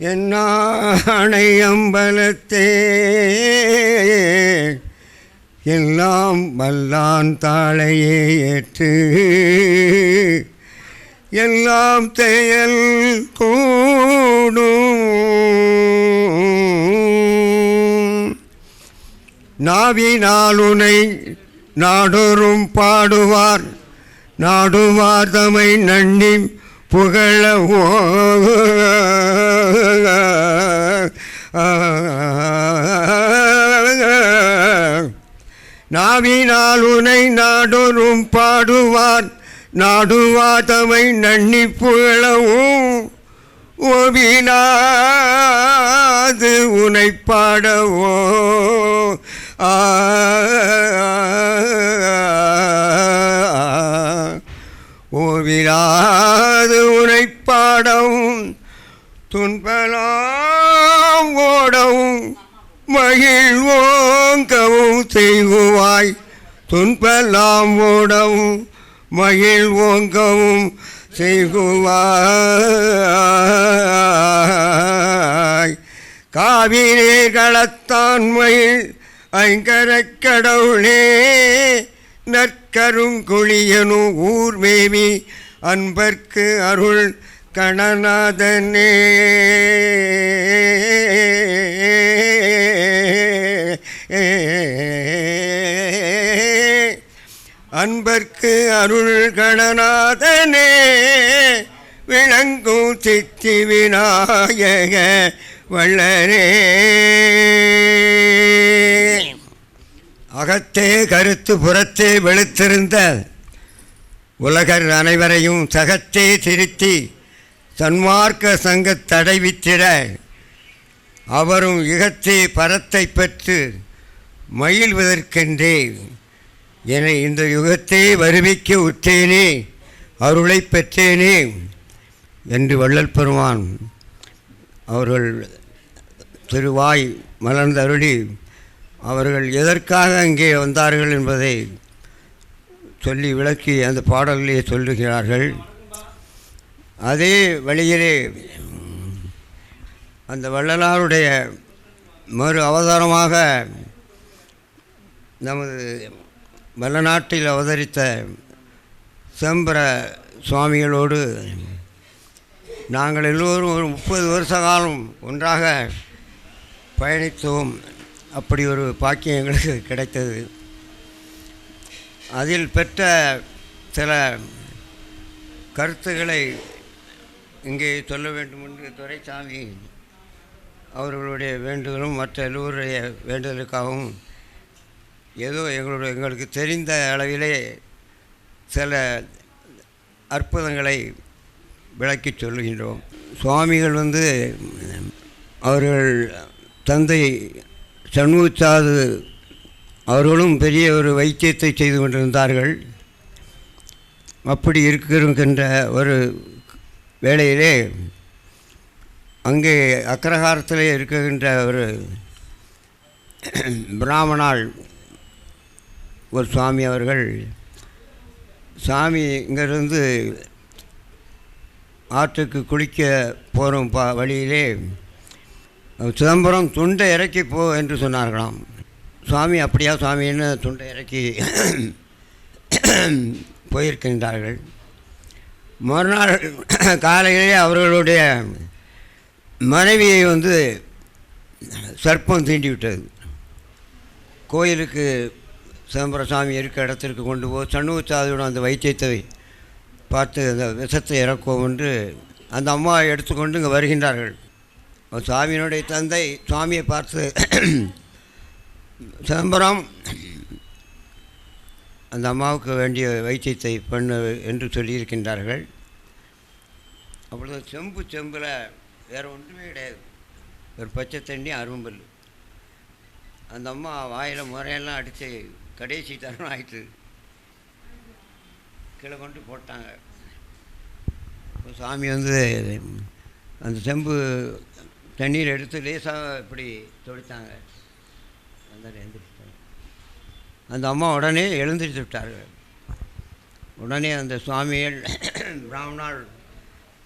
என்னானை அம்பலத்தே எல்லாம் வல்லான் தாளையே ஏற்று எல்லாம் செயல் கூடும் நாவினாலுனை நாடொரும் பாடுவார் நாடுவார் தமை நன்னி புகழவோ நாவினால் உனை நாடொரும் பாடுவார் நாடுவாதமை நன்னி புகழவும் ஓவினாது உனை பாடவோ ஓவினாது உனை பாடவும் துன்பலாம் ஓடவும் மகிழ்வோங்கவும் செய்குவாய் துன்பலாம் ஓடவும் மகிழ்வோங்கவும் செய்குவாய் காவிரி களத்தான் மயில் ஐங்கரக் கடவுளே நற்கருங்குழியனு ஊர்மேவி அன்பர்க்கு அருள் கணநாதனே அன்பர்க்கு அருள் கணநாதனே விளங்கும் சித்தி விநாயக வள்ளரே. அகத்தே கருத்து புறத்தே வெளுத்திருந்த உலகர் அனைவரையும் சகத்தே திருத்தி சன்மார்க்க சங்கத் தடைவித்திட அவரும் இகத்தே பரத்தை பெற்று மகிழ்வதற்கென்றே என இந்த யுகத்தை வருவிக்க உற்றேனே அருளை பெற்றேனே என்று வள்ளல் பெருமான் அவர்கள் திருவாய் மலர்ந்தருளி அவர்கள் எதற்காக அங்கே வந்தார்கள் என்பதை சொல்லி விளக்கி அந்த பாடலிலே சொல்லுகிறார்கள். அதே வழியிலே அந்த வள்ளலாருடைய மறு அவதாரமாக நமது வல்லநாட்டில் அவதரித்த சிதம்பர சுவாமிகளோடு நாங்கள் எல்லோரும் ஒரு 30 வருஷ காலம் ஒன்றாக பயணித்தோம். அப்படி ஒரு பாக்கியம் எங்களுக்கு கிடைத்தது. அதில் பெற்ற சில கருத்துக்களை இங்கே சொல்ல வேண்டும் என்று துரைசாமி அவர்களுடைய வேண்டுதலும் மற்ற எல்லோருடைய வேண்டுதலுக்காகவும் ஏதோ எங்களுக்கு தெரிந்த அளவிலே சில அற்புதங்களை விளக்கி சொல்லுகின்றோம். சுவாமிகள் அவர்கள் தந்தை சண்முகச்சாது அவர்களும் பெரிய ஒரு வைத்தியத்தை செய்து கொண்டிருந்தார்கள். அப்படி இருக்கின்ற ஒரு வேளையிலே அங்கே அக்ரஹாரத்திலே இருக்கின்ற ஒரு பிராமணால் ஒரு சுவாமி அவர்கள் சாமி இங்கிருந்து ஆற்றுக்கு குளிக்க போகும் வழியிலே சிதம்பரம் துண்டை இறக்கி போ என்று சொன்னார்களாம். சுவாமி அப்படியா சுவாமின்னு துண்டை இறக்கி போயிருக்கின்றார்கள். மறுநாள் காலையிலே அவர்களுடைய மனைவியை சர்ப்பம் தீண்டிவிட்டது. கோயிலுக்கு சிதம்பர சாமி இருக்க இடத்திற்கு கொண்டு போய் சண்முகச்சாதியோட அந்த வைத்தியத்தை பார்த்து அந்த விஷத்தை இறக்குவோம் என்று அந்த அம்மா எடுத்துக்கொண்டு இங்கே வருகின்றார்கள். சுவாமியினுடைய தந்தை சுவாமியை பார்த்து சிதம்பரம் அந்த அம்மாவுக்கு வேண்டிய வைத்தியத்தை பண்ணு என்று சொல்லியிருக்கின்றார்கள். அப்பொழுது செம்பில் வேறு ஒன்றுமே கிடையாது, ஒரு பச்சை தண்ணி அரும்பல். அந்த அம்மா வாயில் முறையெல்லாம் அடித்து கடைசி தருணம் ஆயிட்டு கீழே கொண்டு போட்டாங்க. சாமி அந்த செம்பு தண்ணீர் எடுத்து லேசாக இப்படி தொளித்தாங்க. அந்த அம்மா உடனே எழுந்திரித்து விட்டார்கள். உடனே அந்த சுவாமிகள் பிராமணால்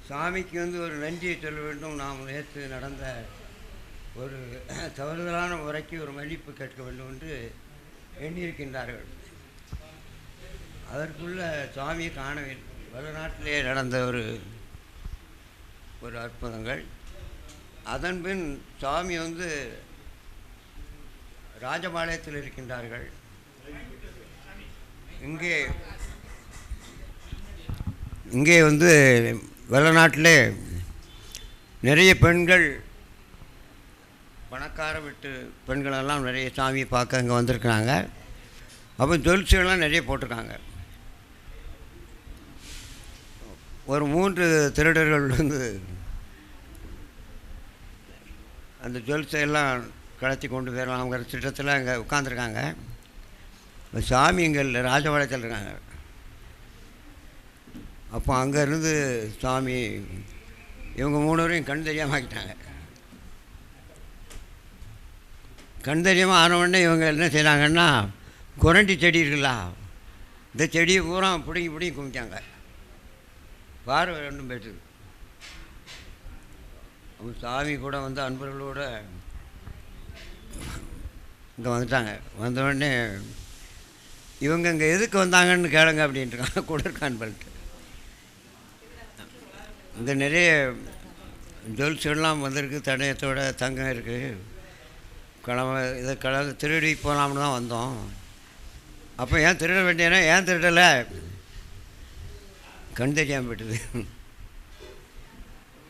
சாமிக்கு ஒரு நன்றியை சொல்ல வேண்டும், நாம் நேற்று நடந்த ஒரு தவறுதலான முறைக்கு ஒரு மன்னிப்பு கேட்க வேண்டும் என்று எண்ணியிருக்கின்றார்கள். அதற்குள்ள சுவாமியை காணவில்லை. வடநாட்டிலே நடந்த ஒரு அற்புதங்கள். அதன்பின் சுவாமி ராஜபாளையத்தில் இருக்கின்றார்கள். இங்கே வடநாட்டிலே நிறைய பெண்கள், பணக்கார வீட்டு பெண்களெல்லாம் நிறைய சாமியை பார்க்க அங்கே வந்திருக்கிறாங்க. அப்போ ஜொலிச்சுகள்லாம் நிறைய போட்டிருக்காங்க. ஒரு 3 திருடர்கள் வந்து அந்த ஜுவல்ஸை எல்லாம் கடத்தி கொண்டு போயிடலாம்ங்கிற திட்டத்தில் அங்கே உட்காந்துருக்காங்க. இப்போ சாமி இங்கே ராஜபாளையத்தில் இருக்காங்க. அப்போ அங்கேருந்து சாமி இவங்க 3 பேரையும் கண் தெரியாமல் ஆக்கிட்டாங்க. கண் தெரியாமல் ஆனவுடனே இவங்க என்ன செய்கிறாங்கன்னா, குரண்டி செடி இருக்குல்ல, இந்த செடியை பூரா பிடுங்கி குமிட்டாங்க. பார்வை ரெண்டும் போய்ட்டு அவங்க சாமி கூட வந்து அன்பர்களோடு இங்கே வந்துட்டாங்க. வந்தவுடனே இவங்க இங்கே எதுக்கு வந்தாங்கன்னு கேளுங்க அப்படின்ட்டுருக்காங்க கூட இருக்கான்பல்ட்டு. இங்கே நிறைய ஜுவல்ஸ்லாம் வந்திருக்கு, தடயத்தோட தங்கம் இருக்குது, இதை திருடி போகலாம்னு தான் வந்தோம். அப்போ ஏன் திருட வேண்டியனா, ஏன் திருடலை, கண் தெரியாமல் போய்ட்டுது.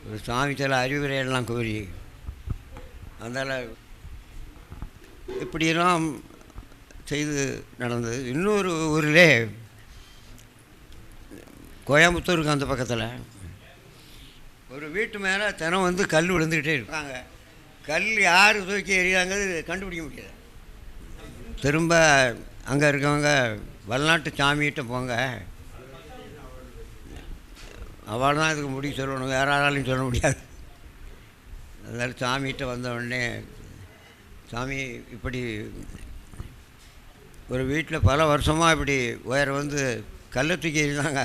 ஒரு சாமி சில அறிவுரையெல்லாம் கோரி அதனால் இப்படியெல்லாம் செய்து நடந்தது. இன்னொரு ஊரில் கோயம்புத்தூருக்கு அந்த பக்கத்தில் ஒரு வீட்டு மேலே தினம் வந்து கல் விழுந்துக்கிட்டே இருக்காங்க. கல் யார் தூக்கி எறியாங்கிறது கண்டுபிடிக்க முடியாது. திரும்ப அங்கே இருக்கவங்க வல்நாட்டு சாமிகிட்ட போங்க, அவள் தான் இதுக்கு முடிவு சொல்லணும், வேறு ஆளாலையும் சொல்ல முடியாது. அதனால் சாமிகிட்ட வந்த உடனே, சாமி இப்படி ஒரு வீட்டில் பல வருஷமாக இப்படி உயர வந்து கல்லை தூக்கி எறிந்தாங்க,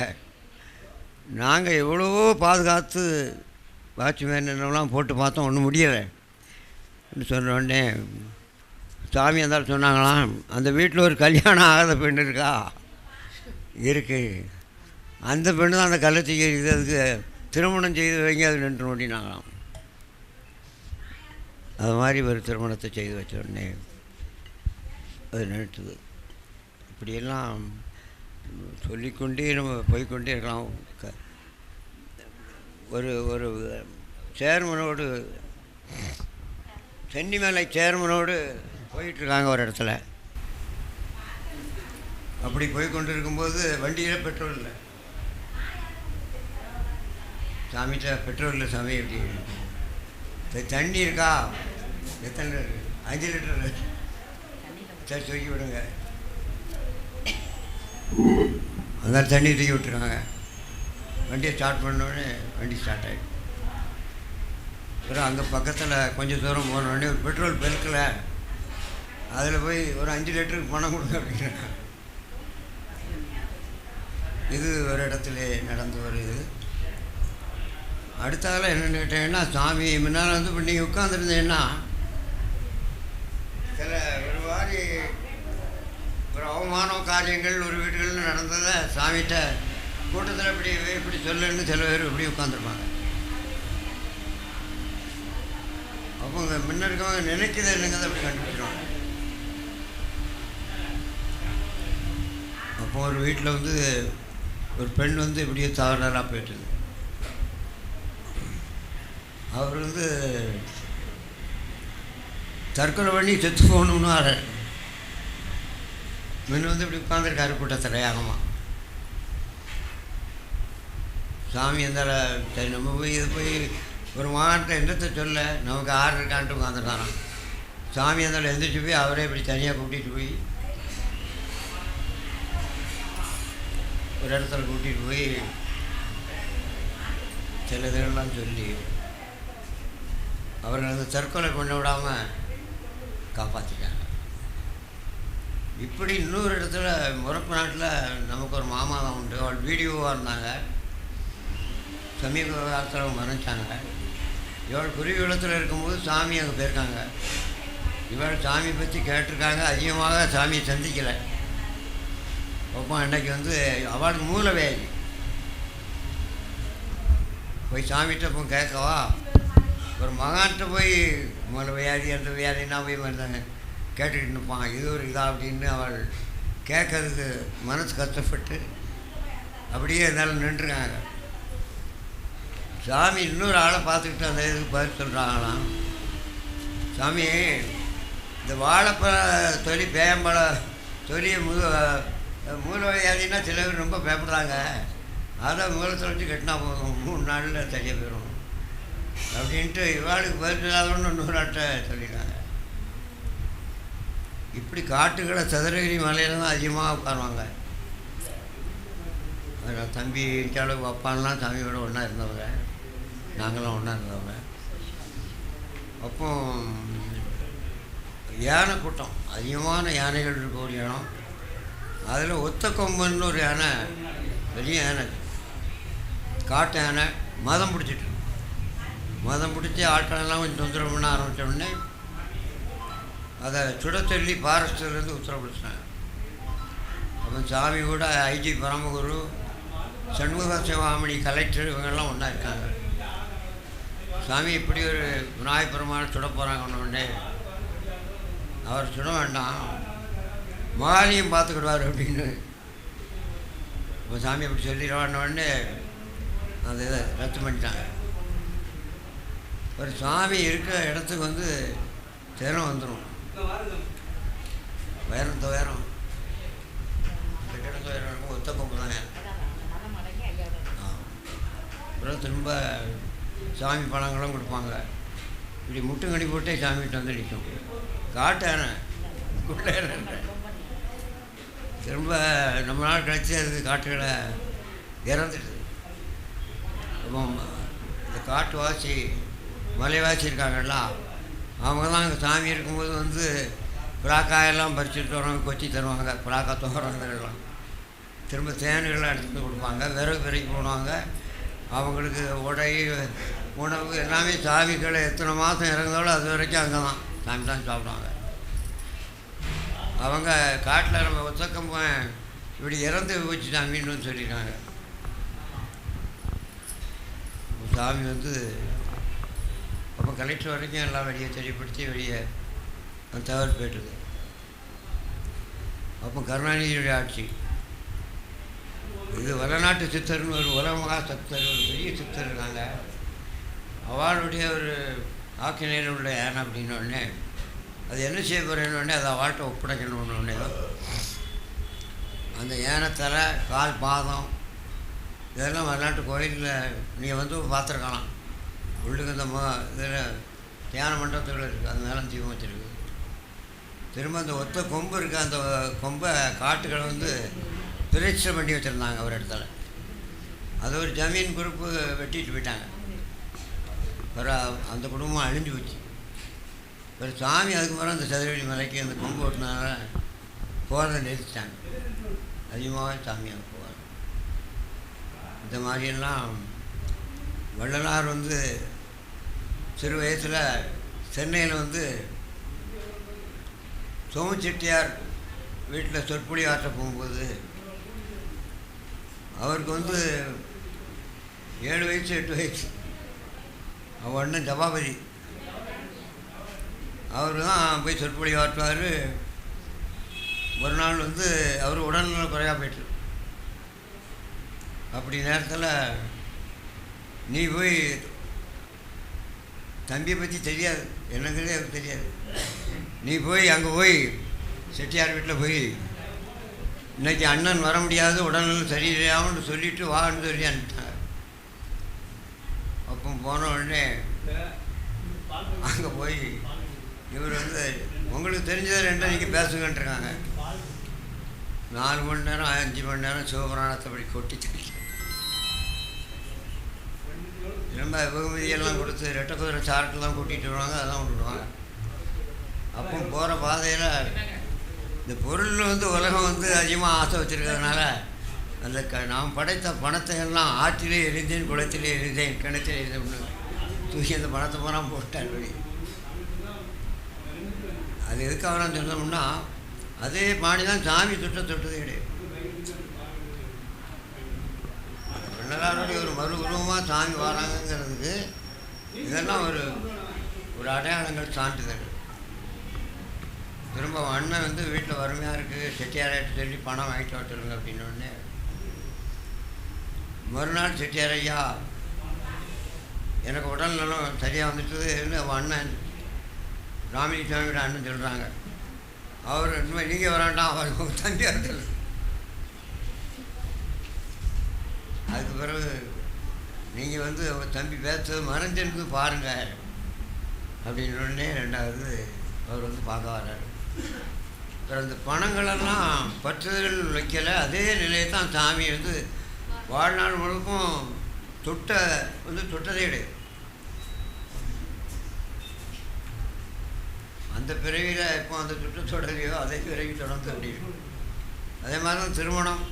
நாங்கள் எவ்வளவோ பாதுகாத்து வாட்ச்மேன் என்னெல்லாம் போட்டு பார்த்தோம், ஒன்றும் முடியலை சொன்ன உடனே சாமி இருந்தாலும் சொன்னாங்களாம், அந்த வீட்டில் ஒரு கல்யாணம் ஆகாத பெண் இருக்கா, இருக்குது, அந்த பெண்ணு தான் அந்த கல்லை தூக்கி எறியுது, அதுக்கு திருமணம் செய்து வைங்க, அது நின்று ஓட்டினாங்களாம். அது மாதிரி ஒரு திருமணத்தை செய்து வச்ச உடனே அது நின்றுட்டுது. இப்படியெல்லாம் சொல்லிக்கொண்டே நம்ம போய்கொண்டே இருக்கலாம். ஒரு ஒரு சேர்மனோடு, சென்னிமலை சேர்மனோடு போயிட்டுருக்காங்க ஒரு இடத்துல. அப்படி போய்கொண்டு இருக்கும்போது வண்டியில் பெட்ரோல் இல்லை. சாமிகிட்ட பெட்ரோல் இல்லை சாமி, எப்படி தண்ணி இருக்கா, எத்தனை லிட்டர், 5 லிட்டர், சரி தூக்கி விடுங்க. அதனால் தண்ணி தூக்கி விட்டுருக்காங்க. வண்டியை ஸ்டார்ட் பண்ணோடனே வண்டி ஸ்டார்ட் ஆகிடும். அப்புறம் அங்கே பக்கத்தில் கொஞ்சம் தூரம் போனோடனே ஒரு பெட்ரோல் பெருக்கலை, அதில் போய் ஒரு 5 லிட்டருக்கு பணம் கொடுங்க அப்படிங்கிறாங்க. இது ஒரு இடத்துல நடந்து வருது. அடுத்தால என்னென்னு கேட்டீங்கன்னா, சாமி முன்னால் வந்து இப்போ நீங்கள் உட்காந்துருந்தீங்கன்னா சில ஒரு மாதிரி ஒரு அவமான காரியங்கள் ஒரு வீடுகளில் நடந்ததை சாமிகிட்ட கூட்டத்தில் இப்படி சொல்லுன்னு சில பேர் இப்படி உட்காந்துருப்பாங்க. அப்போ இங்கே முன்ன இருக்கவங்க நினைக்கிறது என்னங்கிறத அப்படி கண்டுபிடிச்சிடுவாங்க. அப்போ ஒரு வீட்டில் வந்து ஒரு பெண் வந்து இப்படியே தவறாக போயிட்டுது. அவர் வந்து தற்கொலை பண்ணி செத்து போகணும்னு வர முன்ன வந்து இப்படி உட்காந்துருக்காரு கூட்டத்தில் யாகமாக. சாமி இருந்தாலும் சரி நம்ம போய் இது போய் ஒரு மாவட்ட என்னத்தை சொல்ல, நமக்கு ஆறு இருக்கான்ட்டு உட்காந்துருக்காராம். சாமி இருந்தாலும் எந்திரிச்சு போய் அவரே இப்படி தனியாக கூட்டிகிட்டு போய் ஒரு இடத்துல கூட்டிகிட்டு போய் சில இதெல்லாம் சொல்லி அவர்கள் வந்து தற்கொலை பண்ண விடாமல் காப்பாற்றிட்டாங்க. இப்படி இன்னொரு இடத்துல முறப்பு நாட்டில் நமக்கு ஒரு மாமா தான் உண்டு, அவள் வீடியோவாக இருந்தாங்க. சமீப காலத்தில் அவங்க மறைஞ்சாங்க. இவள் குருவிகுளத்தில் இருக்கும்போது சாமி அங்கே போயிருக்காங்க. இவள் சாமி பற்றி கேட்டிருக்காங்க, அதிகமாக சாமியை சந்திக்கலை. அப்போ அன்னைக்கு வந்து அவளுக்கு மூலவேதி போய் சாமிகிட்ட போய் கேட்கவா, ஒரு மகான்கிட்ட போய் மூல வியாதி அந்த வியாதின்னா போய் வந்தாங்க கேட்டுக்கிட்டு நிற்பான், இது ஒரு இதா அப்படின்னு அவள் கேட்கறதுக்கு மனசு கஷ்டப்பட்டு அப்படியே இருந்தாலும் நின்றுருக்காங்க. சாமி இன்னொரு ஆளை பார்த்துக்கிட்டு அந்த இதுக்கு பதில் சொல்கிறாங்களாம், சாமி இந்த வாழைப்பழ தொலி பேயம்பழ தொலியை மூல வியாதின்னா சில பேர் ரொம்ப பயப்படுறாங்க, அதை மூலத்தில் வச்சு கட்டினா போதும், 3 நாளில் சரியாக போயிடும் அப்படின்ட்டு இவாளுக்கு பதில் இல்லாதவன்னு இன்னொரு சொல்லிட்டாங்க. இப்படி காட்டுகளை சதுரகிரி மலையில் தான் அதிகமாக உட்காருவாங்க. தம்பி அளவுக்கு அப்பான்லாம் சாமியோட ஒன்றா இருந்தவங்க, நாங்களாம் ஒன்றா இருந்தவங்க. அப்போ யானை கூட்டம், அதிகமான யானைகள் இருக்க ஒரு இடம். அதில் ஒத்த கொம்பன்னு ஒரு யானை, பெரிய யானை, காட்டு யானை மதம் பிடிச்சி ஆட்களெல்லாம் கொஞ்சம் தொந்தரவு பண்ண ஆரம்பித்த உடனே அதை சுட சொல்லி ஃபாரஸ்ட்லேருந்து உத்தரவிட்டாங்க. அப்போ சாமி கூட ஐஜி பரமகுரு, சண்முக சிவாமணி கலெக்டர், இவங்கெல்லாம் ஒன்றா இருக்காங்க. சாமி இப்படி ஒரு விநாயகப் பெருமானை சுட போகிறாங்கன்னு உடனே அவர் சுட வேண்டாம், மகாலியம் பார்த்துக்கிடுவார் அப்படின்னு இப்போ சாமி அப்படி சொல்லிடுவான்னு உடனே அந்த இதை ரத்து பண்ணிட்டாங்க. ஒரு சாமி இருக்கிற இடத்துக்கு வந்து தினம் வந்துடும், உயரம் கட்டிடத்து உயரம் இருக்கும், ஒத்த கொம்பு தானே. அப்புறம் திரும்ப சாமி பழங்களும் கொடுப்பாங்க. இப்படி முட்டுங்கடி போட்டே சாமிகிட்ட வந்து நிற்கும். காட்டான திரும்ப ரொம்ப நாள் கழிச்சு அது காட்டுகளை இறந்துடுது. அப்போ இந்த காட்டுவாசி மலைவாசி இருக்காங்கல்ல, அவங்க தான் அங்கே சாமி இருக்கும்போது வந்து புறாக்காயெல்லாம் பறிச்சுட்டு தருவாங்க, கொச்சி தருவாங்க, புறாக்கா தோறங்கெல்லாம். திரும்ப தேனுகள்லாம் எடுத்துகிட்டு கொடுப்பாங்க, விறகு விரைக்கு போடுவாங்க. அவங்களுக்கு உடை உணவு எல்லாமே சாமிகளை எத்தனை மாதம் இறந்தாலும் அது வரைக்கும் அங்கே தான் சாமி தான் சாப்பிடுவாங்க. அவங்க காட்டில் நம்ம ஒத்தக்கம்ப இப்படி இறந்து போச்சு சாமின்னு சொல்லியிருக்காங்க. சாமி வந்து அப்போ கலெக்டர் வரைக்கும் எல்லாம் வெளியே தெரியப்படுத்தி வெளியே தவறு போய்ட்டுது. அப்போ கருணாநிதியுடைய ஆட்சி, இது வடநாட்டு சித்தர்னு ஒரு உலகமகா சித்தர், ஒரு பெரிய சித்தர் இருக்காங்க. அவளுடைய ஒரு ஆக்கினையில் உள்ள யானை அப்படின்னோடனே அது என்ன செய்ய போகிறேன்னு அதை அவள்கிட்ட ஒப்படைக்கணுன்னே அந்த யானை தலை, கால், பாதம் இதெல்லாம் வடநாட்டு கோயிலில் நீங்கள் வந்து பார்த்துருக்கலாம். உள்ளுக்கு இந்த இதில் தியான மண்டபத்தில் இருக்குது, அது மேலே தீபம் வச்சுருக்கு. திரும்ப அந்த ஒத்த கொம்பு இருக்குது, அந்த கொம்பை காட்டுகளை வந்து பிரதிஷ்டை பண்ணி வச்சுருந்தாங்க ஒரு இடத்துல. அது ஒரு ஜமீன் குரூப்பு வெட்டிட்டு போயிட்டாங்க. பிறகு அந்த குடும்பம் அழிஞ்சு போச்சு. பிறகு சாமி அதுக்கு பிறகு அந்த சதுரகிரி மலைக்கு அந்த கொம்பு ஓட்டினால போகிறத நிறுத்திட்டாங்க. அதிகமாக சாமி அங்கே போவார். இந்த மாதிரியெல்லாம் வள்ளலார் வந்து சிறு வயசில் சென்னையில் வந்து சோமச்செட்டியார் வீட்டில் சொற்பொழி ஆற்ற போகும்போது அவருக்கு வந்து 7 வயசு 8 வயசு. அவர் அண்ணன் ஜபாபதி, அவர் தான் போய் சொற்பொழி ஆற்றுவார். ஒரு நாள் வந்து அவர் உடல்நல குறையாக போயிட்டு, அப்படி நேரத்தில் நீ போய், தம்பியை பற்றி தெரியாது, என்னங்கிறதே அவருக்கு தெரியாது, நீ போய் அங்கே போய் செட்டியார் வீட்டில் போய் இன்றைக்கி அண்ணன் வர முடியாது, உடல்நலம் சரியில்லையாமன்னு சொல்லிவிட்டு வான்னு சொல்லி அனுப்பிட்டாங்க. அப்போ போன உடனே அங்கே போய் இவர் வந்து உங்களுக்கு தெரிஞ்சதை ரெண்டும் நீங்கள் பேசுங்கன்ட்டுருக்காங்க. 4 மணி நேரம் 5 மணி நேரம் சிவபுராணத்தை படி கொட்டி சொல்லி ரொம்ப வெகுமதியெல்லாம் கொடுத்து ரெட்டை குதிரை சார்ட்டெல்லாம் கூட்டிகிட்டு வருவாங்க, அதெல்லாம் விட்டுடுவாங்க. அப்போ போகிற பாதையில் இந்த பொருளில் வந்து உலகம் வந்து அதிகமாக ஆசை வச்சுருக்கிறதுனால அந்த நாம் படைத்த பணத்தை எல்லாம் ஆற்றிலே எரிந்தேன், குளத்திலே எரிந்தேன், கிணத்திலே எரிந்தேன் தூக்கி அந்த பணத்தை போனால் போட்டார் படி. அது எதுக்காக நான் சொன்னோம்னா அதே பாடி தான் சாமி தொட்டது கிடையாது. வள்ளலாருடைய ஒரு மறுகுருவமாக சாமி வராங்கங்கிறதுக்கு இதெல்லாம் ஒரு அடையாளங்கள், சான்றிதழ். திரும்ப அண்ணன் வந்து வீட்டில் வறுமையாக இருக்குது, செட்டியாராயிட்டு சொல்லி பணம் வாங்கிட்டு வச்சுருங்க அப்படின்னோடனே மறுநாள் செட்டியார் ஐயா எனக்கு உடல் நலம் சரியாக வந்துட்டுதுன்னு அவன் அண்ணன் ராமினி சாமியோட அண்ணன் சொல்கிறாங்க. அவர் இனிமேல் நீங்கள் வராண்டாம், அவர் தம்பி வரதில்லை. அதுக்கு பிறகு நீங்கள் வந்து அவர் தம்பி பேசுறது மறைஞ்சிருந்து பாருங்கள் அப்படின்னு உடனே ரெண்டாவது அவர் வந்து பார்க்க வர்றாரு. அப்புறம் இந்த பணங்களெல்லாம் பற்றுதல் வைக்கலை, அதே நிலையை தான் சாமி வந்து வாழ்நாள் முழுக்கும் தொட்டதே கிடையாது. அந்த பிறவியில் எப்போ அந்த தொடரையோ அதே பிறவி தொடர்ந்து அப்படின்னு. அதே மாதிரி தான் திருமணம்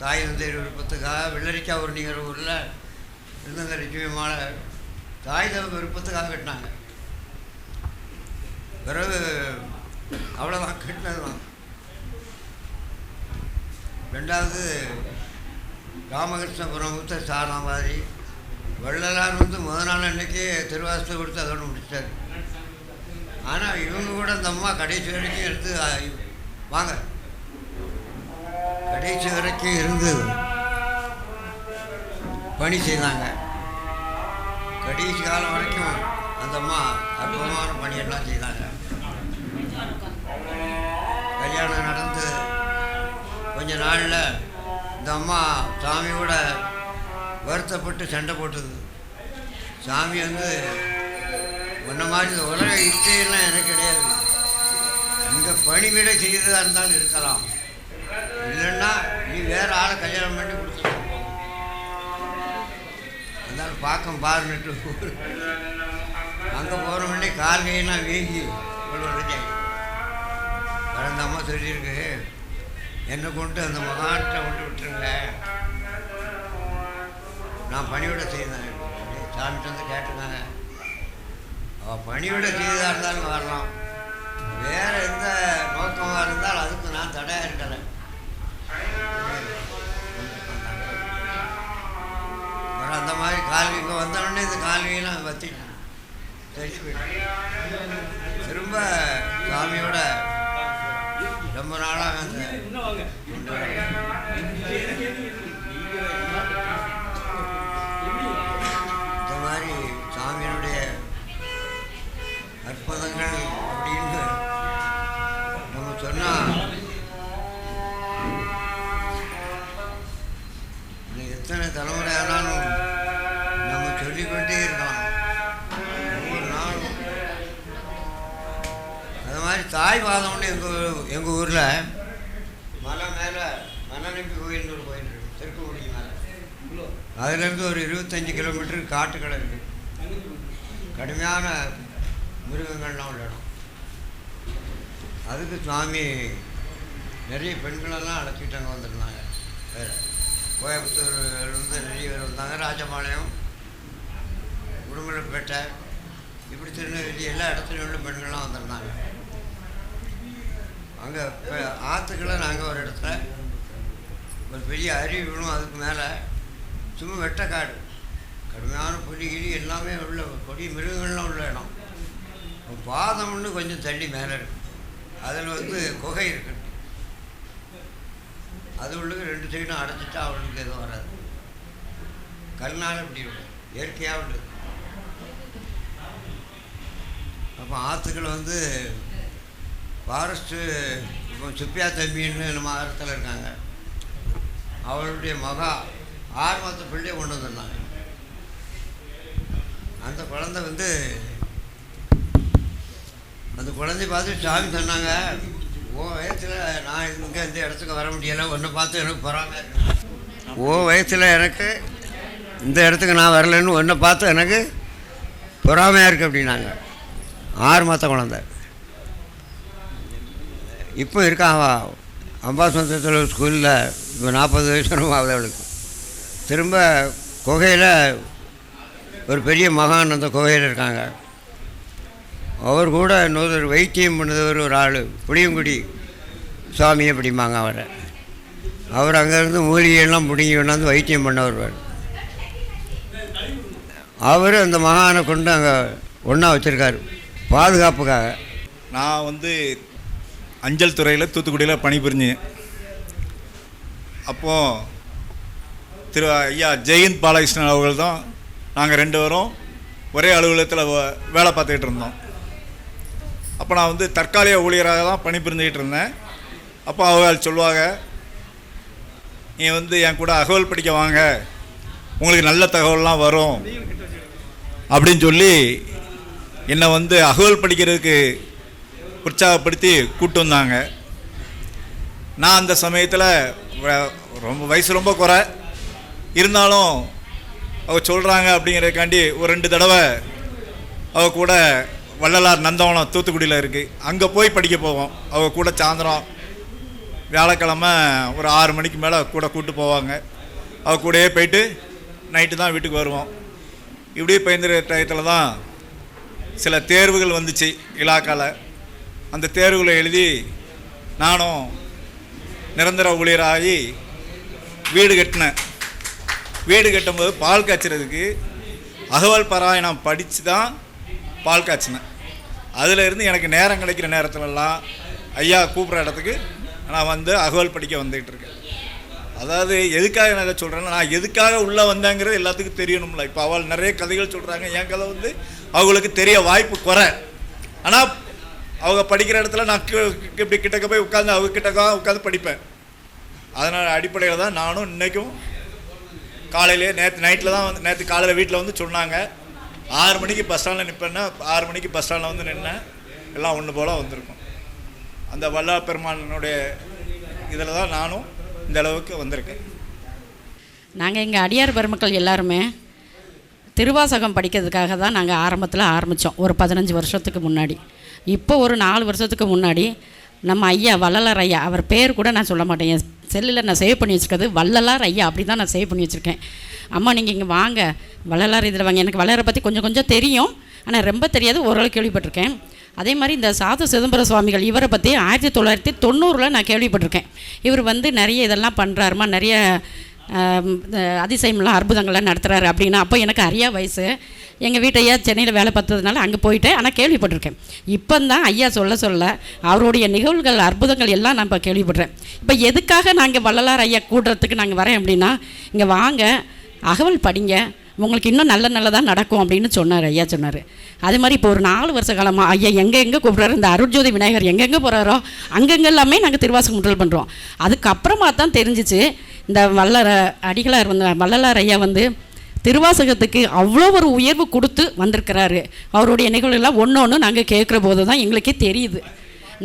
தாய் தந்தை விருப்பத்துக்காக வெள்ளரிக்காவூர்னிங்கிற ஊரில் இருந்தங்க லட்சுமி மாலை தாய் தந்தை விருப்பத்துக்காக கட்டினாங்க. பிறகு அவ்வளோதான், கட்டினது தான். ரெண்டாவது ராமகிருஷ்ணபுரம் மூத்த சாரணா மாதிரி வள்ளலார் வந்து முதல் நாள் அன்றைக்கி திருவாசத்தை கொடுத்து அதோடு முடிச்சிட்டார். ஆனால் இவங்க கூட அந்த அம்மா கடைசி வரைக்கும் எடுத்து வாங்க கடைசி வரைக்கும் இருந்து பணி செய்தாங்க. கடைசி காலம் வரைக்கும் அந்த அம்மா அற்புதமான பணியெல்லாம் செய்தாங்க. கல்யாணம் நடந்து கொஞ்ச நாளில் இந்த அம்மா சாமியோட வருத்தப்பட்டு சண்டை போட்டது. சாமி வந்து முன்ன மாதிரி இந்த உலக இச்சையெல்லாம் எனக்கு கிடையாது, இங்கே பணிவிடை செய்ததாக இருந்தாலும் இருக்கலாம், இல்லைன்னா நீ வேறு ஆளை கல்யாணம் பண்ணி கொடுத்துருக்க, அதனால பார்க்க பாருன்னுட்டு அங்கே போகிற முன்னே கால் கையெல்லாம் வீங்கி ரெடி அந்த அம்மா சொல்லியிருக்கு, என்னை கொண்டு அந்த மகான்கிட்ட கொண்டு விட்டுருங்க, நான் பணிவிட செய்தேன். சாமிட்டு வந்து கேட்டுருந்தாங்க, அவள் பணிவிட செய்ததாக இருந்தாலும் வரலாம், வேறு எந்த நோக்கமாக இருந்தாலும் அதுக்கு நான் தடையாக இருக்கலை. அந்த மாதிரி கால்வி இங்கே வந்தோடனே இந்த கால்வியெல்லாம் வத்திட்டு தெரிஞ்சு போயிட்டேன். திரும்ப சாமியோட ரொம்ப நாளாக அந்த இந்த மாதிரி சாமியினுடைய அற்புதங்கள் அப்படின்னு நம்ம சொன்னால் எத்தனை தலைமுறை ஆனாலும் நம்ம சொல்லிக்கொண்டே இருக்கலாம் ஒவ்வொரு நாளும். அது மாதிரி தாய் பாதம்னு எங்கள் ஊரில் மலை மேலே மனநம்பி கோயில்னு ஒரு கோயில் இருக்குது, திருக்குமுடி மேலே. அதுலேருந்து ஒரு 25 கிலோமீட்டருக்கு காட்டுக்கடை இருக்குது. கடுமையான மிருகங்கள்லாம் உள்ள இடம். அதுக்கு சுவாமி நிறைய பெண்களெல்லாம் அழைச்சிட்டு அங்கே வந்திருந்தாங்க. வேறு கோயம்புத்தூர்லேருந்து நிறைய பேர் வந்தாங்க. ராஜபாளையம், உடுமலைப்பேட்டை, இப்படி திருநெல்வேலி எல்லா இடத்துலையும் உள்ள பெண்கள்லாம் வந்திருந்தாங்க. அங்கே ஆற்றுக்களை நாங்கள் ஒரு இடத்துல ஒரு பெரிய அருவி விழும், அதுக்கு மேலே சும்மா வெட்டக்காடு, கடுமையான புலி கிளி எல்லாமே உள்ள கொடி மிருகங்கள்லாம் உள்ள இடம். பாதம்னு கொஞ்சம் தள்ளி மேலே இருக்கு, அதில் வந்து குகை இருக்கு. அது உள்ளுக்கு 2 சைடும் அடைச்சிட்டா அவளுக்கு எதுவும் வராது. கல்னால் இப்படி இருக்கும், இயற்கையாக உள்ளது. அப்போ ஆற்றுக்கள் வந்து ஃபாரஸ்ட்டு இப்போ சுப்பியா தம்பின்னு நம்ம ஆரத்தில் இருக்காங்க, அவளுடைய மகா 6 மாத பிள்ளையை கொண்டு வந்திருந்தாங்க. அந்த குழந்தை வந்து அந்த குழந்தைய பார்த்து சாமி சொன்னாங்க, ஓ வயசில் நான் இங்கே இந்த இடத்துக்கு வர முடியலை, ஒன்றை பார்த்து எனக்கு பொறாமை இருக்கு. ஓ வயசில் எனக்கு இந்த இடத்துக்கு நான் வரலைன்னு ஒன்றை பார்த்து எனக்கு பொறாமையாக இருக்குது அப்படின்னாங்க. 6 மாத குழந்தை. இப்போ இருக்கான் அம்பாசமுத்திரத்தில் ஸ்கூலில், இப்போ 40 வயசு ஆகுது அவளுக்கு. திரும்ப குகையில் ஒரு பெரிய மகான் அந்த குகையில் இருக்காங்க. அவர் கூட இன்னொரு வைத்தியம் பண்ணதவர் ஒரு ஆள், புளியங்குடி சுவாமி அப்படிம்பாங்க அவரை. அவர் அங்கேருந்து மூலிகையெல்லாம் பிடிங்கி கொண்டாந்து வைத்தியம் பண்ண வருவார். அவர் அந்த மகானை கொண்டு அங்கே ஒன்றா வச்சுருக்காரு பாதுகாப்புக்காக. நான் வந்து அஞ்சல் துறையில் தூத்துக்குடியில் பணிபுரிஞ்சேன். அப்போது திரு ஐயா ஜெயந்த் பாலகிருஷ்ணன் அவர்கள் தான் நாங்கள் 2 பேரும் ஒரே அலுவலகத்தில் வேலை பார்த்துக்கிட்டு இருந்தோம். அப்போ நான் வந்து தற்காலிக ஊழியராக தான் பணிபுரிஞ்சுக்கிட்டு இருந்தேன். அப்போ அவர்கள் சொல்லுவாங்க, நீ வந்து என் கூட அகவல் படிக்க வாங்க, உங்களுக்கு நல்ல தகவல்லாம் வரும் அப்படின்னு சொல்லி என்னை வந்து அகவல் படிக்கிறதுக்கு உற்சாகப்படுத்தி கூப்பிட்டு வந்தாங்க. நான் அந்த சமயத்தில் ரொம்ப வயசு ரொம்ப குறை இருந்தாலும் அவ சொல்கிறாங்க அப்படிங்கிறதுக்காண்டி ஒரு 2 தடவை அவ கூட வள்ளலார் நந்தவனம் தூத்துக்குடியில் இருக்குது, அங்கே போய் படிக்க போவோம். அவ கூட சாயந்தரம் வியாழக்கிழமை ஒரு 6 மணிக்கு மேலே கூட கூப்பிட்டு போவாங்க. அவ கூடயே போயிட்டு நைட்டு தான் வீட்டுக்கு வருவோம். இப்படியே பயந்துற டயத்தில் தான் சில தேர்வுகள் வந்துச்சு இலாக்காவில். அந்த தேர்வுகளை எழுதி நானும் நிரந்தர ஊழியராகி வீடு கட்டினேன். வீடு கட்டும்போது பால் காய்ச்சறதுக்கு அகவல் பாராயணம் படித்து தான் பால் காய்ச்சினேன். அதிலிருந்து எனக்கு நேரம் கிடைக்கிற நேரத்துலலாம் ஐயா கூப்பிட்ற இடத்துக்கு நான் வந்து அகவல் படிக்க வந்துகிட்டு இருக்கேன். அதாவது எதுக்காக நான் சொல்கிறேன்னா, நான் எதுக்காக உள்ளே வந்தேங்கிறது எல்லாத்துக்கும் தெரியணும்ல. இப்போ அவள் நிறைய கதைகள் சொல்கிறாங்க, என் கதை வந்து அவங்களுக்கு தெரிய வாய்ப்பு குறை. ஆனால் அவங்க படிக்கிற இடத்துல நான் இப்படி கிட்டக்க போய் உட்காந்து அவங்க கிட்டக்கா உட்காந்து படிப்பேன். அதனால் அடிப்படையில் தான் நானும் இன்றைக்கும் காலையிலே நைட்டில் தான் வந்து நேற்று காலையில் வீட்டில் வந்து சொன்னாங்க 6 மணிக்கு பஸ் ஸ்டாண்டில் நிற்பேன்னா 6 மணிக்கு பஸ் ஸ்டாண்டில் வந்து நின்னேன். எல்லாம் ஒன்று போல் வந்திருக்கும். அந்த வள்ளலார் பெருமானுடைய இதில் தான் நானும் இந்த அளவுக்கு வந்திருக்கேன். நாங்கள் எங்கள் அடியார் பெருமக்கள் எல்லாருமே திருவாசகம் படிக்கிறதுக்காக தான் நாங்கள் ஆரம்பித்தோம் ஒரு 15 வருஷத்துக்கு முன்னாடி. இப்போ ஒரு 4 வருஷத்துக்கு முன்னாடி நம்ம ஐயா வள்ளலார் ஐயா, அவர் பேர் கூட நான் சொல்ல மாட்டேன், என் செல்லில் நான் சேவ் பண்ணி வச்சுருக்கிறது வள்ளலார் ஐயா, அப்படி தான் நான் சேவ் பண்ணி வச்சுருக்கேன். அம்மா நீங்கள் இங்கே வாங்க, வள்ளலார் இதில் வாங்க. எனக்கு வள்ளலாரை பற்றி கொஞ்சம் தெரியும், ஆனால் ரொம்ப தெரியாது, ஓரளவு கேள்விப்பட்டிருக்கேன். அதே மாதிரி இந்த சாது சிதம்பர சுவாமிகள், இவரை பற்றி 1990 நான் கேள்விப்பட்டிருக்கேன். இவர் வந்து நிறைய இதெல்லாம் பண்ணுறாருமா, நிறைய அதிசயம்லாம் அற்புதங்கள்லாம் நடத்துகிறாரு அப்படின்னா. அப்போ எனக்கு அறியா வயசு, எங்கள் வீட்டு ஐயா சென்னையில் வேலை பார்த்ததுனால அங்கே போயிட்டேன், ஆனால் கேள்விப்பட்டிருக்கேன். இப்போ தான் ஐயா சொல்ல அவருடைய நிகழ்வுகள் அற்புதங்கள் எல்லாம் நான் இப்போ கேள்விப்படுறேன். இப்போ எதுக்காக நாங்கள் வள்ளலார் ஐயா கூடுறதுக்கு நாங்கள் வரேன் அப்படின்னா, இங்கே வாங்க அகவல் படிங்க, உங்களுக்கு இன்னும் நல்லதாக நடக்கும் அப்படின்னு சொன்னார் ஐயா சொன்னார். அதே மாதிரி இப்போ ஒரு 4 வருஷ காலமாக ஐயா எங்கே கூப்பிட்றாரு, இந்த அருட்ஜோதி விநாயகர் எங்கெங்கே போகிறாரோ அங்கெங்கெல்லாமே நாங்கள் திருவாசகம் முற்றல் பண்ணுறோம். அதுக்கப்புறமா தான் தெரிஞ்சிச்சு இந்த வள்ளலார் ஐயா வந்து திருவாசகத்துக்கு அவ்வளோ ஒரு உயர்வு கொடுத்து வந்திருக்கிறாரு. அவருடைய நிகழ்வுகள்லாம் ஒன்று நாங்கள் கேட்குற போது தான் எங்களுக்கே தெரியுது.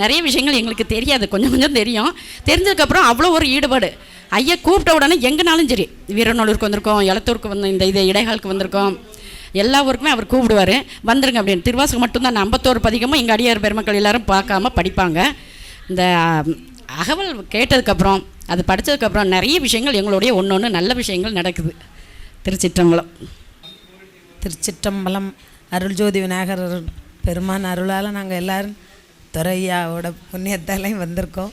நிறைய விஷயங்கள் எங்களுக்கு தெரியாது, கொஞ்சம் தெரியும். தெரிஞ்சதுக்கப்புறம் அவ்வளோ ஒரு ஈடுபாடு. ஐயா கூப்பிட்ட உடனே எங்கேனாலும் சரி, வீரநல்லூருக்கு வந்திருக்கோம், எலத்தூருக்கு வந்து இந்த இடைகாலுக்கு வந்திருக்கோம், எல்லா ஊருக்குமே அவர் கூப்பிடுவார், வந்துருங்க அப்படின்னு. திருவாசகம் மட்டும்தான் 51 பதிகமும் எங்கள் அடியார் பெருமக்கள் எல்லாரும் பார்க்காம படிப்பாங்க. இந்த அகவல் கேட்டதுக்கப்புறம் அது படித்ததுக்கப்புறம் நிறைய விஷயங்கள் எங்களுடைய ஒன்று நல்ல விஷயங்கள் நடக்குது. திருச்சிற்றம்பலம். அருள்ஜோதி விநாயகர் பெருமான் அருளால் நாங்கள் எல்லோரும் துரையாவோட புண்ணியத்தாலையும் வந்திருக்கோம்.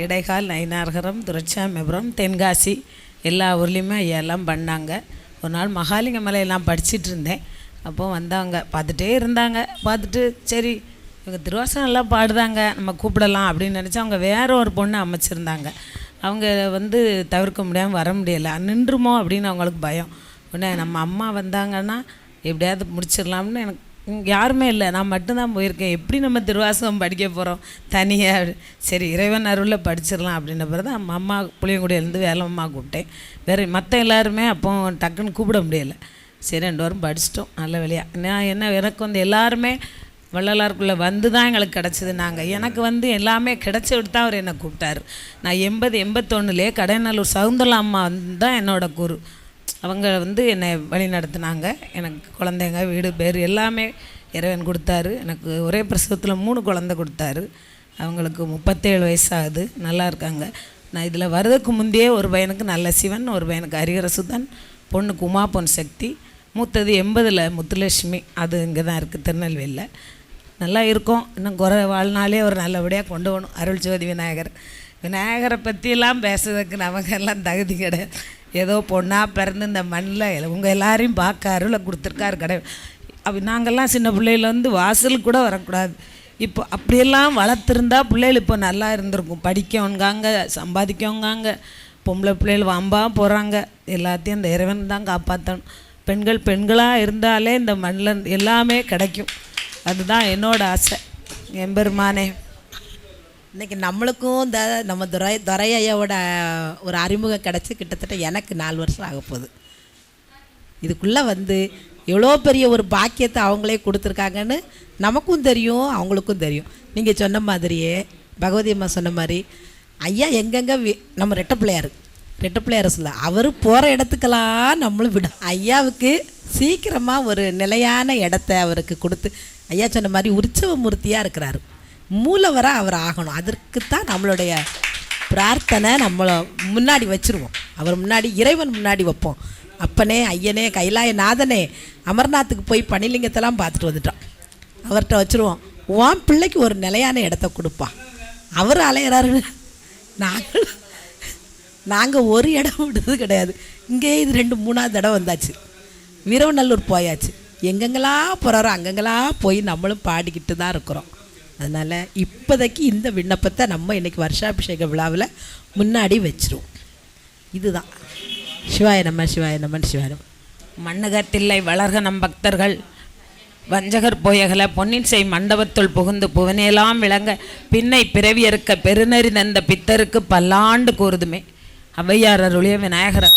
இடைக்கால், நயினார்கரம், துரைச்சாமிபுரம், தென்காசி எல்லா ஊர்லேயுமே ஐயா எல்லாம் பண்ணாங்க. ஒரு நாள் மகாலிங்க மலையெல்லாம் படிச்சுட்டு இருந்தேன். அப்போ வந்தாங்க, பார்த்துட்டே இருந்தாங்க. பார்த்துட்டு சரி இவங்க திருவாசகம் நல்லா பாடுதாங்க, நம்ம கூப்பிடலாம் அப்படின்னு நினச்சி அவங்க வேற ஒரு பொண்ணை அமைச்சிருந்தாங்க. அவங்க வந்து தவிர்க்க முடியாமல் வர முடியலை, நின்றுமோ அப்படின்னு அவங்களுக்கு பயம். உடனே நம்ம அம்மா வந்தாங்கன்னா எப்படியாவது முடிச்சிடலாம்னு, எனக்கு யாருமே இல்லை, நான் மட்டும்தான் போயிருக்கேன், எப்படி நம்ம திருவாசகம் படிக்க போகிறோம் தனியாக, சரி இறைவன் அருளில் படிச்சிடலாம் அப்படின்ன பிறகு தான் அம்மா புளியங்குடியிலேருந்து வேலம்மா கூப்பிட்டேன். வேறு மற்ற எல்லாருமே அப்போ டக்குன்னு கூப்பிட முடியலை. சரி 2 வாரம் படிச்சிட்டோம் நல்ல வழியாக. நான் எனக்கு வந்து எல்லாருமே வள்ளலாருக்குள்ளே வந்து தான் எங்களுக்கு கிடச்சிது. எனக்கு வந்து எல்லாமே கிடச்சி விட்டு தான் அவர் என்னை கூப்பிட்டாரு. நான் 81 கடைநல்லூர் சவுந்தரா அம்மா வந்து தான் என்னோட குரு. அவங்க வந்து என்னை வழி நடத்தினாங்க. எனக்கு குழந்தைங்க, வீடு, பேர் எல்லாமே இறைவன் கொடுத்தாரு. எனக்கு ஒரே பிரசவத்தில் 3 குழந்தை கொடுத்தாரு. அவங்களுக்கு 37 வயசாகுது, நல்லா இருக்காங்க. நான் இதில் வர்றதுக்கு முந்தையே ஒரு பையனுக்கு நல்ல சிவன், ஒரு பையனுக்கு ஹரிஹரசுதன், பொண்ணுக்கு உமா பொன் சக்தி, மூத்தது 80 முத்துலட்சுமி, அது இங்கே தான் இருக்குது திருநெல்வேலியில். நல்லா இருக்கும். இன்னும் வாழ்நாளே ஒரு நல்லபடியாக கொண்டு போகணும். அருள்ஜோதி விநாயகரை பற்றியெல்லாம் பேசுறதுக்கு நமக்கெல்லாம் தகுதி கிடையாது. ஏதோ பொண்ணாக பிறந்து இந்த மண்ணில் உங்கள் எல்லாரையும் பார்க்க அருளை கொடுத்துருக்காரு கிடையாது. நாங்கள்லாம் சின்ன பிள்ளையில வந்து வாசலுக்கு கூட வரக்கூடாது. இப்போ அப்படியெல்லாம் வளர்த்துருந்தா பிள்ளைகள் இப்போ நல்லா இருந்திருக்கும். படிக்கவங்காங்க, சம்பாதிக்கவங்காங்க, பொம்பளை பிள்ளைகள் வம்பாக போகிறாங்க. எல்லாத்தையும் இந்த இறைவன் தான் காப்பாற்றணும். பெண்கள் பெண்களாக இருந்தாலே இந்த மண்ணில் எல்லாமே கிடைக்கும். அதுதான் என்னோட ஆசை. எம்பெருமானே இன்றைக்கி நம்மளுக்கும் இந்த நம்ம துரையாவோட ஒரு அறிமுகம் கிடச்சி கிட்டத்தட்ட எனக்கு 4 வருஷம் ஆக போகுது. இதுக்குள்ளே வந்து எவ்வளோ பெரிய ஒரு பாக்கியத்தை அவங்களே கொடுத்துருக்காங்கன்னு நமக்கும் தெரியும், அவங்களுக்கும் தெரியும். நீங்கள் சொன்ன மாதிரியே பகவதி அம்மா சொன்ன மாதிரி ஐயா எங்கெங்கே நம்ம ரெட்டை பிள்ளையார் சொல்ல அவர் போகிற இடத்துக்கெல்லாம் நம்மளும் விட ஐயாவுக்கு சீக்கிரமாக ஒரு நிலையான இடத்த அவருக்கு கொடுத்து ஐயா சொன்ன மாதிரி உற்சவ மூர்த்தியாக இருக்கிறாரு. மூலவராக அவர் ஆகணும். அதற்குத்தான் நம்மளுடைய பிரார்த்தனை நம்மளை முன்னாடி வச்சுருவோம். அவர் முன்னாடி இறைவன் முன்னாடி வைப்போம். அப்பனே ஐயனே கைலாய நாதனே அமர்நாத்துக்கு போய் பனிலிங்கத்தெல்லாம் பார்த்துட்டு வந்துட்டோம். அவர்கிட்ட வச்சுருவோம். உன் பிள்ளைக்கு ஒரு நிலையான இடத்த கொடுப்பான். அவர் அலையிறாரு. நாங்கள் ஒரு இடம் விடுறது கிடையாது. இங்கே இது 2-3ஆவது தடவை வந்தாச்சு. வீரவநல்லூர் போயாச்சு. எங்கெங்கெல்லாம் போகிறாரோ அங்கங்கெல்லாம் போய் நம்மளும் பாடிக்கிட்டு தான் இருக்கிறோம். அதனால் இப்போதைக்கு இந்த விண்ணப்பத்தை நம்ம இன்றைக்கி வருஷாபிஷேக விழாவில் முன்னாடி வச்சிருவோம். இதுதான். சிவாய நம்ம சிவாய நம்மன் சிவாய நம்ம. மண்ணுகத்தில்லை வளர்க நம் பக்தர்கள் வஞ்சகர் போயகல பொன்னின் செய் மண்டபத்துள் புகுந்து புவனேலாம் விளங்க பின்னை பிறவியறுக்க பெருநறி தந்த பித்தருக்கு பல்லாண்டு கூறுதுமே. ஔவையார் அருளிய விநாயகர்.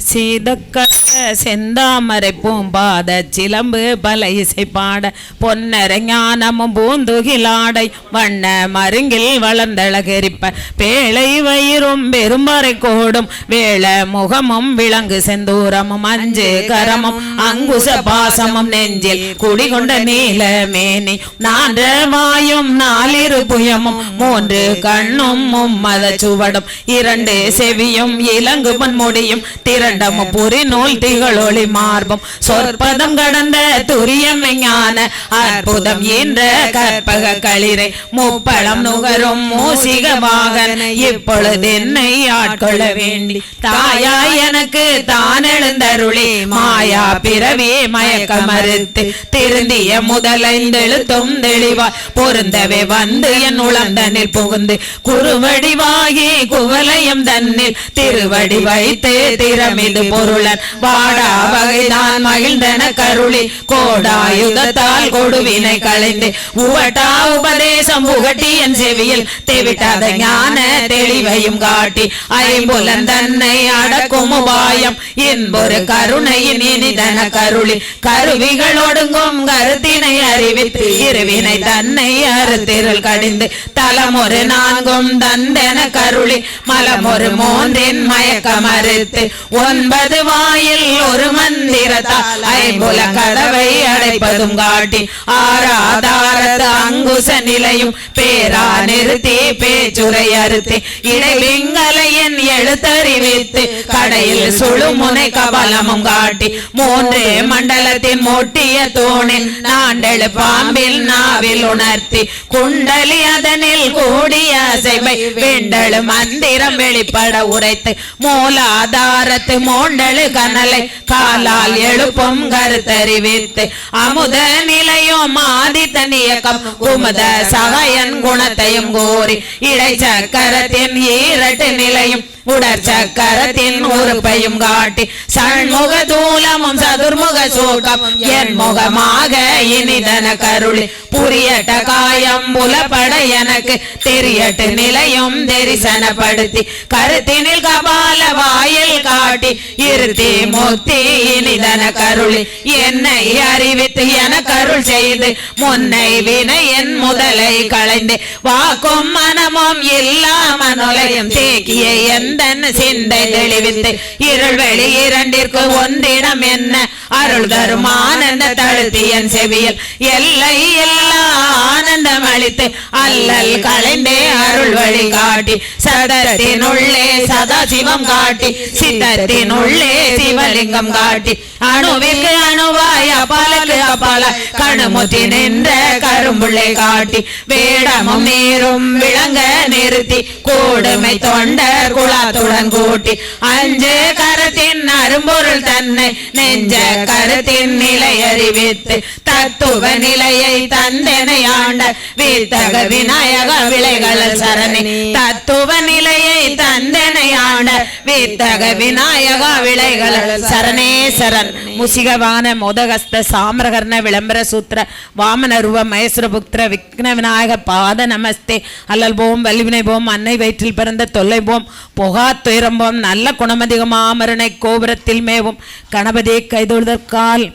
சீதக்கட்ட செந்தாமரை பூம்பாத சிலம்பு பல இசை பாட பொன்னரை ஞானமும் பூந்துகிலாடை வண்ண மருங்கில் வளர்ந்தழகெரிப்ப பேழை வயிறும் பெரும்பறை கோடும் வேள முகமும் விலங்கு செந்தூரமும் அஞ்சு கரமும் அங்குச பாசமும் நெஞ்சில் குடிகொண்ட நீல மேனி 4 வாயும் 4 புயமும் 3 கண்ணும் மும்மத சுவடும் 2 செவியும் இலங்கு பொன்முடியும் திரண்டம் புரி நூல் திகழொளி மார்பம் சொற்பதம் கடந்த துரியம் ஞான அற்புதம் என்ற கற்பக களிரை முப்பழம் நுகரும் மூசிக வாகன இப்பொழுது என்னை ஆட்கொள்ள வேண்டி தாயாய் எனக்கு தான் எழுந்தருளி மாயா பிறவி மயக்க மறுத்து திருந்திய முதலைந்தெழுத்தும் தெளிவாய் பொருந்தவே வந்து என் உளந்தனில் புகுந்து குறுவடிவாகி குவலயம் தன்னில் திருவடி வைத்து திறமிது பொருளன் வாடா வகைதான் மகிழ்ந்தன கருளி கோடாயுதத்தால் கொடுவினை களைந்து உவட்டா உபதேசம் புகட்டி என் செவியில் தெவிட்டாத ஞான தெளிவையும் காட்டி ஐம்புலன் தன்னை அடக்கும் உபாயம் என்பொரு கருணையின் இனிதன கருளி கருவிகள் ஒடுங்கும் கருத்தினை அறிவித்து இருவினை தன்னை அறுத்திரல் கடிந்து தலமொரு 4 தந்தன கருளி மலமொரு 3 மயக்க மறுத்து 9 வாயில் ஒரு மந்திரத்தால் ஐம்புல கதவை அடைப்பதும் காட்டி ஆராதாரத்து அங்குச நிலையும் பேரா நிறுத்தி பேச்சுரை அறுத்து இடைவிங்கலையின் எழுத்தறிவித்து கடையில் சுழுமுனை கபலமும் காட்டி 3 மண்டலத்தின் மொட்டிய தோணின் நாண்டெழு பாம்பில் நாவில் உணர்த்தி குண்டலி அதனில் கூடிய அசைவை வெண்டழு மந்திரம் வெளிப்பட உரைத்து மூலாதாரத்து மோண்டழு கனலை காலால் எழுப்பும் கருத்தறிவித்து அமுத நிலையும் ஆதித்தன் இயக்கம் குமுத சகாயன் குணத்தையும் கோரி இடை சக்கரத்தின் 2 நிலையும் உடற்சக்கரத்தின் உறுப்பையும் காட்டி சண்முக தூலமும் சதுர்முக சோகம் என் முகமாக இனிதன கருளி புரியட்ட காயம் புலப்பட எனக்கு தெரியட்டு நிலையும் தரிசனப்படுத்தி கருத்தினில் கபால வாயில் காட்டி இருத்தி முத்தி இனிதன கருளி என்னை அறிவித்து என கருள் செய்து முன்னை வினை என் முதலை களைந்து வாக்கும் மனமும் எல்லா மனோலையும் தேக்கிய எந்த சிந்தை தெளிவித்து இருள் வெளி 2 ஒன்றிடம் என்ன அருள் தரும் ஆனந்த தழுத்தியன் செவியில் எல்லை எல்லா ஆனந்தம் அளித்து அல்லல் களைந்தே அருள் வழி காட்டி சதத்தினுள்ளே சதாசிவம் காட்டி சித்தத்தினுள்ளே சிவலிங்கம் காட்டி அணுவிற்கு அணுவாய் அபாலுக்கு அபால கணுமுற்றி நின்ற கரும்புள்ளை காட்டி வேடமும் நீரும் விளங்க நிறுத்தி கூடுமை தொண்டர் குலாத்துடன் கூட்டி 5 கரத்தின் அரும்பொருள் தன்னை நெஞ்ச கருத்தின் நிலை அறிவித்து தத்துவ நிலையை தந்தனை ஆண்ட வீத்தக விநாயக விளைகள் சரணி தத்துவ தத்துவ நிலையை தந்தனையாண்ட வித்தக விநாயகா விளைகள் சரணே சரண். முசிகவான மோதகஸ்த சாமரகர்ண விளம்பர சூத்திர வாமன ரூப மகேஸ்வரபுத்திர விக்ன விநாயக பாத நமஸ்தே. அல்லல் போம் வல்வினை போம் அன்னை வயிற்றில் பிறந்த தொல்லை போம் புகா துயரம்போம் நல்ல குணமதிகமாமரணை கோபுரத்தில் மேவும் கணபதி கைதொழுதற்கால்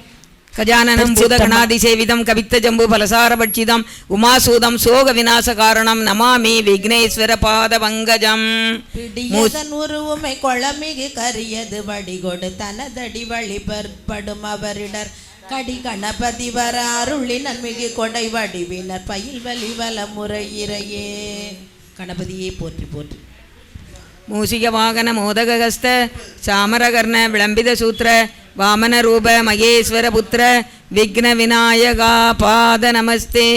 கஜானனம் பூதகணாதிசேவிதம் கவித்த ஜம்பு பலசாரபட்சிதம் உமாசூதம் சோக விநாச காரணம் நமாமி விக்னேஸ்வர பாத பங்கஜம். உருவுமை கொளமிகு கரியது வடிகொடு தனதடி வழிபற்படும் அவரிடர் கடி கணபதி வர அருளி நன்மிகு கொடை வடிவினர் பயில் வலி வல முறையிறையே. கணபதியே போற்றி போற்றி. மூசிக வாகன மோதகஸ்த சாமரகர்ண விளம்பித சூத்திர வாமன ரூப மகேஸ்வர புத்திர விக்ன விநாயகா பாத நமஸ்தே.